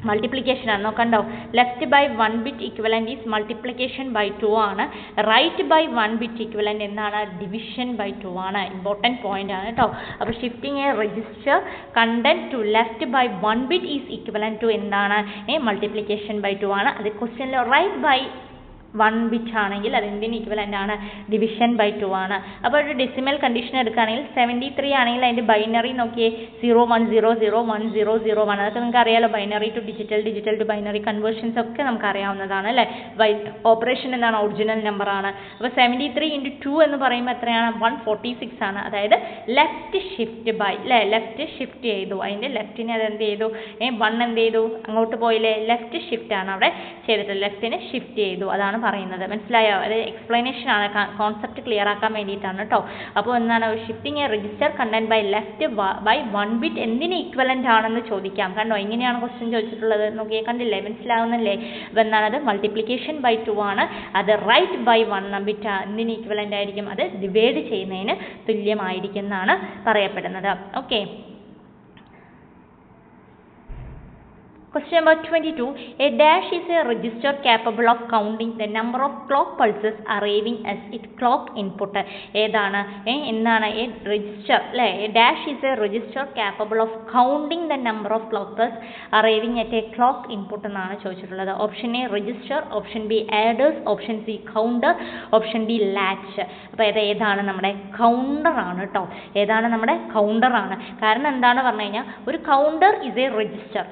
മൾട്ടിപ്ലിക്കേഷൻ ആണ്. നോക്കണ്ടോ? Left by 1 bit equivalent is multiplication by 2 ആണ്. റൈറ്റ് ബൈ 1 ബിറ്റ് ഇക്വലൻ്റ് എന്താണ്? ഡിവിഷൻ ബൈ 2 ആണ്. ഇമ്പോർട്ടൻറ്റ് പോയിന്റ് ആണ് കേട്ടോ. അപ്പോൾ shifting a register content to left by 1 bit is equivalent to എന്താണ്? മൾട്ടിപ്ലിക്കേഷൻ ബൈ 2 ആണ്. അത് ക്വസ്റ്റ്യനിൽ റൈറ്റ് ബൈ 1 ബിറ്റ് ആണെങ്കിൽ അത് എന്തിന് ഇക്വലൻ്റ് ആണ്? ഡിവിഷൻ ബൈ 2 ആണ്. അപ്പോൾ ഒരു ഡെസിമൽ കണ്ടീഷൻ എടുക്കുകയാണെങ്കിൽ 73 ആണെങ്കിൽ അതിൻ്റെ ബൈനറി നോക്കിയേ 01001001. അതൊക്കെ നിങ്ങൾക്ക് അറിയാലോ. Binary to digital, digital to binary conversions ഒക്കെ നമുക്ക് അറിയാവുന്നതാണ് അല്ലേ. ഓപ്പറേഷൻ എന്താണ്? ഒറിജിനൽ നമ്പർ ആണ്. അപ്പോൾ 73 × 2 എന്ന് പറയുമ്പോൾ എത്രയാണ്? 146 ആണ്. അതായത് ലെഫ്റ്റ് ഷിഫ്റ്റ് ബൈ അല്ലേ, ലെഫ്റ്റ് ഷിഫ്റ്റ് ചെയ്തു. അതിൻ്റെ ലെഫ്റ്റിനെ അത് എന്ത് ചെയ്തു? 1 എന്ത് ചെയ്തു? അങ്ങോട്ട് പോയില്ലേ? ലെഫ്റ്റ് ഷിഫ്റ്റ് ആണ് അവിടെ ചെയ്തിട്ടുള്ളത്. ലെഫ്റ്റിനെ ഷിഫ്റ്റ് ചെയ്തു. അതാണ് പറയുന്നത്. മനസ്സിലായോ? അത് എക്സ്പ്ലനേഷൻ ആണ്, കോൺസെപ്റ്റ് ക്ലിയർ ആക്കാൻ വേണ്ടിയിട്ടാണ് കേട്ടോ. അപ്പോൾ എന്താണ്? Shifting a register content by left by 1 bit എന്തിന് ഈക്വലൻ്റ് ആണെന്ന് ചോദിക്കാം. കണ്ടോ? എങ്ങനെയാണ് ക്വസ്റ്റ്യൻ ചോദിച്ചിട്ടുള്ളത്? നോക്കിയേ, കണ്ടില്ലേ? മനസ്സിലാവുന്നില്ലേ? അപ്പോൾ എന്താണത്? മൾട്ടിപ്ലിക്കേഷൻ ബൈ 2 ആണ്. അത് റൈറ്റ് ബൈ 1 ബിറ്റ് എന്തിന് ഈക്വലൻ്റ് ആയിരിക്കും? അത് ഡിവൈഡ് ചെയ്യുന്നതിന് തുല്യമായിരിക്കും എന്നാണ് പറയപ്പെടുന്നത്. Okay. Question number 22. A dash is a register capable of counting the number of clock pulses arriving as its clock input. ഏതാണ്? എന്താണ്? A register അല്ലേ. A dash is a register capable of counting the number of clock pulses arriving at a clock input എന്നാണ് ചോദിച്ചിട്ടുള്ളത്. Option A register, option B ആഡേഴ്സ്, option C counter, option D latch. അപ്പോൾ ഏതാണ്? നമ്മുടെ counter ആണ് കേട്ടോ. ഏതാണ്? നമ്മുടെ കൗണ്ടർ ആണ്. കാരണം എന്താണ് പറഞ്ഞു കഴിഞ്ഞാൽ ഒരു counter is A register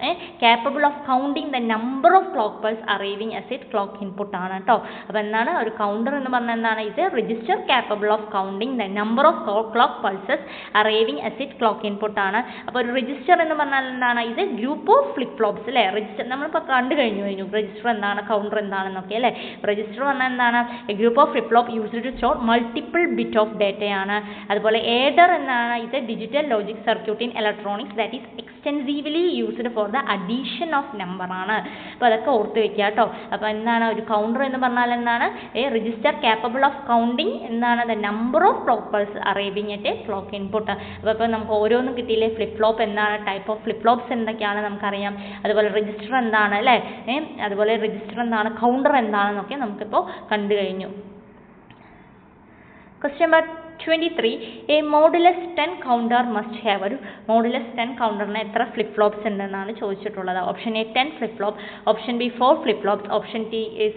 capable capable of counting the number of clock pulse arriving as its clock input ആണ് കേട്ടോ. അപ്പോൾ എന്താണ് ഒരു കൗണ്ടർ എന്ന് പറഞ്ഞാൽ എന്താണ്? ഇത് register capable of counting the number of clock pulses arriving as its clock input ആണ്. അപ്പോൾ ഒരു രജിസ്റ്റർ എന്ന് പറഞ്ഞാൽ എന്താണ്? ഇത് ഗ്രൂപ്പ് ഓഫ് ഫ്ലിപ്പ് ഫ്ലോപ്സ് അല്ലേ? രജിസ്റ്റർ നമ്മളിപ്പോൾ കണ്ടു കഴിഞ്ഞു രജിസ്റ്റർ എന്താണ്, കൗണ്ടർ എന്താണെന്നൊക്കെ അല്ലേ? രജിസ്റ്റർ പറഞ്ഞാൽ എന്താണ്? A group of flip flop used to store multiple bit of ഡേറ്റയാണ്. അതുപോലെ ഏഡർ എന്നാണ്? ഇത് digital logic circuit in electronics that is extensively used for the addition of number ആണ്. അപ്പോൾ അതൊക്കെ ഓർത്ത് വെക്കുക കേട്ടോ. അപ്പോൾ എന്താണ് ഒരു കൗണ്ടർ എന്ന് പറഞ്ഞാൽ എന്താണ്? A register capable of counting എന്താണ്? The number of clock pulse arriving at A clock input. അപ്പോൾ ഇപ്പോൾ നമുക്ക് ഓരോന്നും കിട്ടിയില്ലേ? ഫ്ലിപ്പ് ഫ്ലോപ്പ് എന്താണ്, ടൈപ്പ് ഓഫ് ഫ്ലിപ്പ് ഫ്ലോപ്സ് എന്തൊക്കെയാണ് നമുക്കറിയാം. അതുപോലെ രജിസ്റ്റർ എന്താണ് അല്ലേ? അതുപോലെ രജിസ്റ്റർ എന്താണ്, കൗണ്ടർ എന്താണെന്നൊക്കെ നമുക്കിപ്പോൾ കണ്ടു കഴിഞ്ഞു. Question number 23. A modulus 10 counter must have ഒരു modulus 10 കൗണ്ടറിന് എത്ര ഫ്ലിപ്പ് ഫ്ലോപ്സ് ഉണ്ടെന്നാണ് ചോദിച്ചിട്ടുള്ളത്. Option A 10 flip flop, option B 4 flip flops, option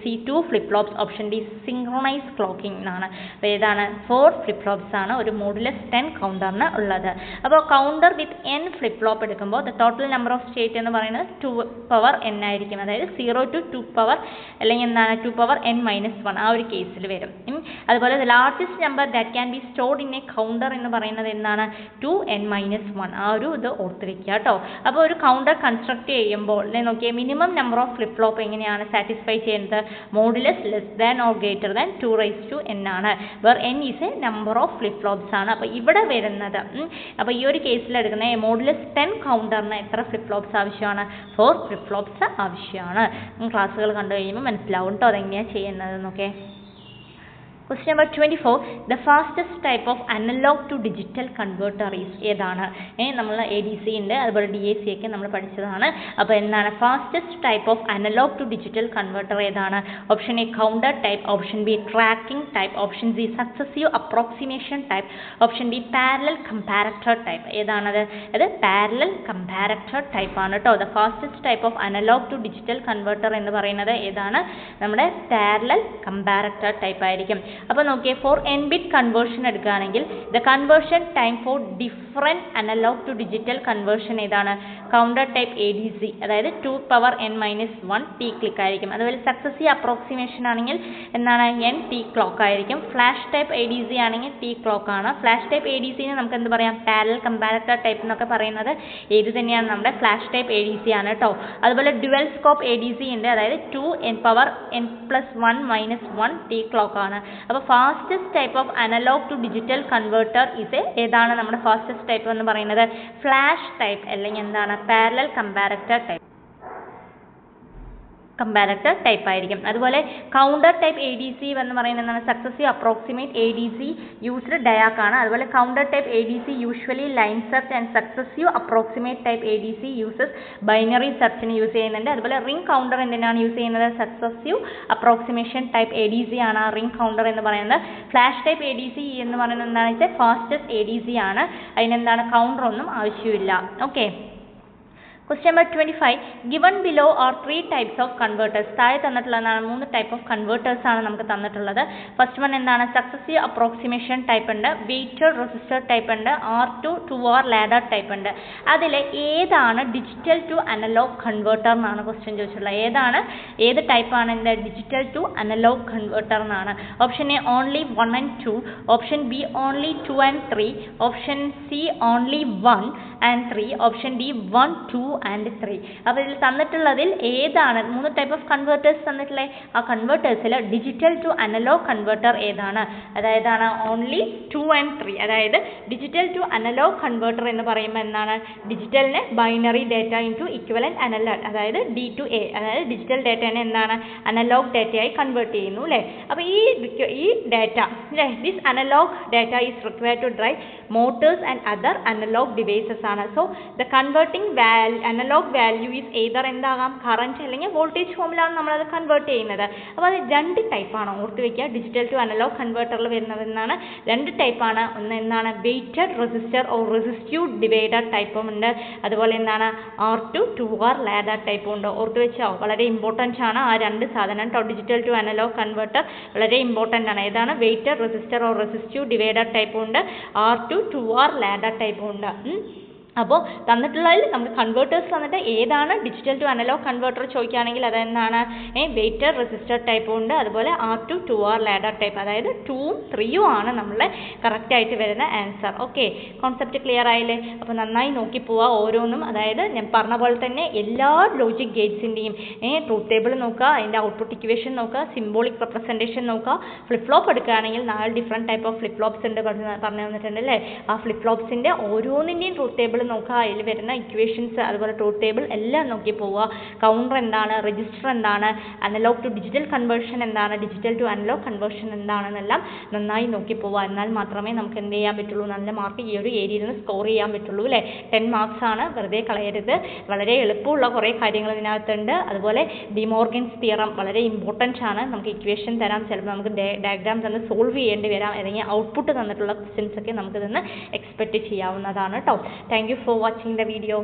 C 2 flip flops, option D synchronise clocking എന്നാണ്. അപ്പോൾ ഏതാണ്? 4 ഫ്ലിപ്പ് ഫ്ലോപ്സ് ആണ് ഒരു മോഡുലസ് 10 കൗണ്ടറിന് ഉള്ളത്. അപ്പോൾ കൗണ്ടർ വിത്ത് n ഫ്ലിപ്പ് ഫ്ലോപ്പ് എടുക്കുമ്പോൾ the total number of state എന്ന് പറയുന്നത് 2 പവർ n ആയിരിക്കും. അതായത് 0 to 2 പവർ അല്ലെങ്കിൽ എന്താണ് 2 പവർ n മൈനസ് 1 ആ ഒരു കേസിൽ വരും. അതുപോലെ the largest number that can be stored in A counter എന്ന് പറയുന്നത് എന്താണ്? 2n-1 ആ ഒരു ഇത് ഓർത്ത് വെക്കുക കേട്ടോ. അപ്പോൾ ഒരു കൗണ്ടർ കൺസ്ട്രക്ട് ചെയ്യുമ്പോൾ നോക്കിയാൽ minimum number of flip flop എങ്ങനെയാണ് സാറ്റിസ്ഫൈ ചെയ്യുന്നത്? Modulus less than or greater than 2n ആണ്. Where n is a number of flip flops ആണ്. അപ്പോൾ ഇവിടെ വരുന്നത് അപ്പോൾ ഈ ഒരു കേസിൽ എടുക്കുന്ന മോഡുലസ് 10 കൗണ്ടറിന് എത്ര ഫ്ലിപ്പ് ഫ്ലോപ്സ് ആവശ്യമാണ്? 4 ഫ്ലിപ്പ് ഫ്ലോപ്സ് ആവശ്യമാണ്. ക്ലാസ്സുകൾ കണ്ടു കഴിയുമ്പോൾ മനസ്സിലാവും കേട്ടോ അതെങ്ങനെയാണ് ചെയ്യുന്നതെന്നൊക്കെ. Question number 24. The fastest type of analog to digital converter is ഏതാണ്? നമ്മൾ ADC ഉണ്ട്, അതുപോലെ DAC ഒക്കെ നമ്മൾ പഠിച്ചതാണ്. അപ്പോൾ എന്താണ് fastest type of analog to digital converter ഏതാണ്? Option A counter type, option B tracking type, option C successive approximation type, option D parallel comparator type. ഏതാണത്? അത് പാരലൽ കമ്പാരറ്റർ ടൈപ്പ് ആണ് കേട്ടോ. The fastest type of analog to digital converter എന്ന് പറയുന്നത് ഏതാണ്? നമ്മുടെ parallel comparator type ആയിരിക്കും. അപ്പോൾ നോക്കിയേ, ഫോർ n ബിറ്റ് കൺവേർഷൻ എടുക്കുകയാണെങ്കിൽ the conversion time for different analog to digital conversion ഏതാണ്? കൗണ്ടർ ടൈപ്പ് ADC, അതായത് 2 പവർ n-1 t ക്ലിക്ക് ആയിരിക്കും. അതുപോലെ സക്സസീവ് അപ്രോക്സിമേഷൻ ആണെങ്കിൽ എന്താണ്? n t ക്ലോക്ക് ആയിരിക്കും. ഫ്ലാഷ് ടൈപ്പ് ADC ആണെങ്കിൽ t ക്ലോക്ക് ആണ്. ഫ്ലാഷ് ടൈപ്പ് ADCനെ നമുക്ക് എന്ത് പറയാം? പാരലൽ കമ്പാരറ്റർ ടൈപ്പ് എന്നൊക്കെ പറയുന്നത് ഏത് തന്നെയാണ്? നമ്മുടെ ഫ്ലാഷ് ടൈപ്പ് ADC ആണ് കേട്ടോ. അതുപോലെ ഡ്യുവൽ സ്കോപ്പ് ADC ഉണ്ട്, അതായത് 2n power n+1-1 t clock ആണ്. അപ്പോൾ fastest type of analog to digital converter ഏതാണ്? നമ്മുടെ ഫാസ്റ്റസ്റ്റ് ടൈപ്പ് എന്ന് പറയുന്നത് ഫ്ലാഷ് ടൈപ്പ് അല്ലെങ്കിൽ എന്താണ്? പാരലൽ കമ്പാരറ്റർ ടൈപ്പ് ആയിരിക്കും. അതുപോലെ കൗണ്ടർ ടൈപ്പ് ADC എന്ന് പറയുന്നത് എന്താണ്? Successive approximate ADC used DAC ആണ്. അതുപോലെ counter type ADC usually line search and successive approximate type ADC uses binary സെർച്ചിന് യൂസ് ചെയ്യുന്നുണ്ട്. അതുപോലെ റിംഗ് കൗണ്ടർ എന്തിനാണ് യൂസ് ചെയ്യുന്നത്? സക്സസീവ് അപ്രോക്സിമേഷൻ ടൈപ്പ് ADC ആണ് റിംഗ് കൗണ്ടർ എന്ന് പറയുന്നത്. ഫ്ലാഷ് ടൈപ്പ് ADC എന്ന് പറയുന്നത് എന്താണെന്ന് വെച്ചാൽ ഫാസ്റ്റസ്റ്റ് ADC ആണ്. അതിനെന്താണ്? കൗണ്ടർ ഒന്നും ആവശ്യമില്ല. Okay. Question number 25. Given below are 3 types of converters. താഴെ തന്നിട്ടുള്ളതാണ് 3 ടൈപ്പ് ഓഫ് കൺവേർട്ടേഴ്സ് ആണ് നമുക്ക് തന്നിട്ടുള്ളത്. ഫസ്റ്റ് വൺ എന്താണ്? സക്സസീവ് അപ്രോക്സിമേഷൻ ടൈപ്പ് ഉണ്ട്, വെയ്റ്റഡ് റെസിസ്റ്റർ ടൈപ്പ് ഉണ്ട്, R2 2R ലാഡർ ടൈപ്പ് ഉണ്ട്. അതിൽ ഏതാണ് ഡിജിറ്റൽ ടു അനലോഗ് കൺവേർട്ടർ എന്നാണ് ക്വസ്റ്റ്യൻ ചോദിച്ചിട്ടുള്ളത്. ഏത് ടൈപ്പാണ് എൻ്റെ ഡിജിറ്റൽ ടു അനലോഗ് കൺവേർട്ടർ എന്നാണ്? Option A only 1 and 2, option B only 2 and 3, option C only 1 and 3, option D 1, 2 and 3. അപ്പോൾ ഇതിൽ തന്നിട്ടുള്ളതിൽ ഏതാണ്? 3 ടൈപ്പ് ഓഫ് കൺവേർട്ടേഴ്സ് തന്നിട്ടുള്ളത്. ആ കൺവേർട്ടേഴ്സിൽ ഡിജിറ്റൽ ടു അനലോഗ് കൺവേർട്ടർ ഏതാണ്? അതായത് ഓൺലി 2 and 3. അതായത് ഡിജിറ്റൽ ടു അനലോഗ് കൺവേർട്ടർ എന്ന് പറയുമ്പോൾ എന്താണ്? ഡിജിറ്റലിനെ binary data into equivalent analog, അതായത് D to A, അതായത് ഡിജിറ്റൽ ഡേറ്റനെ എന്താണ്? അനലോഗ് ഡേറ്റയായി കൺവേർട്ട് ചെയ്യുന്നു അല്ലേ? അപ്പോൾ ഈ ഡേറ്റ അല്ലേ, this analog data is required to drive motors and other analog devices ആണ്. So the converting analog value is either എന്താകാം? കറന്റ് അല്ലെങ്കിൽ വോൾട്ടേജ് ഫോമിലാണ് നമ്മളത് കൺവേർട്ട് ചെയ്യുന്നത്. അപ്പോൾ അത് 2 ടൈപ്പാണ് ഓർത്ത് വയ്ക്കുക. ഡിജിറ്റൽ ടു അനലോഗ് കൺവേർട്ടറിൽ വരുന്നത് എന്താണ്? 2 ടൈപ്പാണ്. ഒന്ന് എന്താണ്? Weighted resistor or resistive divider ടൈപ്പും ഉണ്ട്. അതുപോലെ എന്താണ്? R2 2R ലാഡർ ടൈപ്പും ഉണ്ട്. ഓർത്ത് വെച്ചോ, വളരെ ഇമ്പോർട്ടൻ്റ് ആണ് ആ 2 സാധനം കേട്ടോ. ഡിജിറ്റൽ ടു അനലോഗ് കൺവേർട്ടർ വളരെ ഇമ്പോർട്ടൻ്റ് ആണ്. ഏതാണ്? Weighted resistor or resistive divider ടൈപ്പും ഉണ്ട്, R2 2R ലാഡർ ടൈപ്പും ഉണ്ട്. അപ്പോൾ തന്നിട്ടുള്ളതിൽ നമുക്ക് കൺവേർട്ടേഴ്സ് തന്നിട്ട് ഏതാണ് ഡിജിറ്റൽ ടു അനലോഗ് കൺവേർട്ടർ ചോദിക്കുകയാണെങ്കിൽ അതെന്താണ് വെയിറ്റഡ് റെസിസ്റ്റർ ടൈപ്പും ഉണ്ട്, അതുപോലെ R2 2R ലാഡർ ടൈപ്പ്, അതായത് 2ഉം 3ഉം ആണ് നമ്മളുടെ കറക്റ്റായിട്ട് വരുന്ന ആൻസർ. ഓക്കെ, കോൺസെപ്റ്റ് ക്ലിയർ ആയില്ലേ? അപ്പോൾ നന്നായി നോക്കി പോവുക ഓരോന്നും. അതായത് ഞാൻ പറഞ്ഞ പോലെ തന്നെ എല്ലാ ലോജിക് ഗേറ്റ്സിൻ്റെയും ട്രൂത്ത് ടേബിൾ നോക്കുക, അതിൻ്റെ ഔട്ട്പുട്ട് ഇക്വേഷൻ നോക്കുക, സിംബോളിക് റെപ്രസെൻറ്റേഷൻ നോക്കുക. ഫ്ലിപ്പ് ഫ്ലോപ്പ് എടുക്കുകയാണെങ്കിൽ 4 different type of flip flops ഉണ്ട് പറഞ്ഞു തന്നിട്ടുണ്ട് അല്ലേ? ആ ഫ്ലിപ്പ് ഫ്ലോപ്സിൻ്റെ ഓരോന്നിൻ്റെയും ട്രൂത്ത് ടേബിൾ നോക്കുക, അതിൽ വരുന്ന ഇക്വേഷൻസ് അതുപോലെ ട്രൂത്ത് ടേബിൾ എല്ലാം നോക്കി പോവുക. കൗണ്ടർ എന്താണ്, രജിസ്റ്റർ എന്താണ്, അനലോഗ് ടു ഡിജിറ്റൽ കൺവേർഷൻ എന്താണ്, ഡിജിറ്റൽ ടു അനലോഗ് കൺവേർഷൻ എന്താണെന്നെല്ലാം നന്നായി നോക്കി പോവുക. എന്നാൽ മാത്രമേ നമുക്ക് എന്ത് ചെയ്യാൻ പറ്റുള്ളൂ, നല്ല മാർക്ക് ഈ ഒരു ഏരിയയിൽ നിന്ന് സ്കോർ ചെയ്യാൻ പറ്റുള്ളൂ അല്ലേ? 10 മാർക്സ് ആണ്, വെറുതെ കളയരുത്. വളരെ എളുപ്പമുള്ള കുറേ കാര്യങ്ങൾ ഇതിനകത്തുണ്ട്. അതുപോലെ ഡിമോർഗൻസ് തിയറം വളരെ ഇമ്പോർട്ടൻ്റ് ആണ്. നമുക്ക് ഇക്വേഷൻ തരാം, ചിലപ്പോൾ നമുക്ക് ഡയഗ്രാം തന്ന് സോൾവ് ചെയ്യേണ്ടി വരാം, അല്ലെങ്കിൽ ഔട്ട്പുട്ട് തന്നിട്ടുള്ള ക്വസ്റ്റ്യൻസ് ഒക്കെ നമുക്ക് ഇതൊന്ന് എക്സ്പെക്റ്റ് ചെയ്യാവുന്നതാണ് കേട്ടോ. Thank you for watching the video.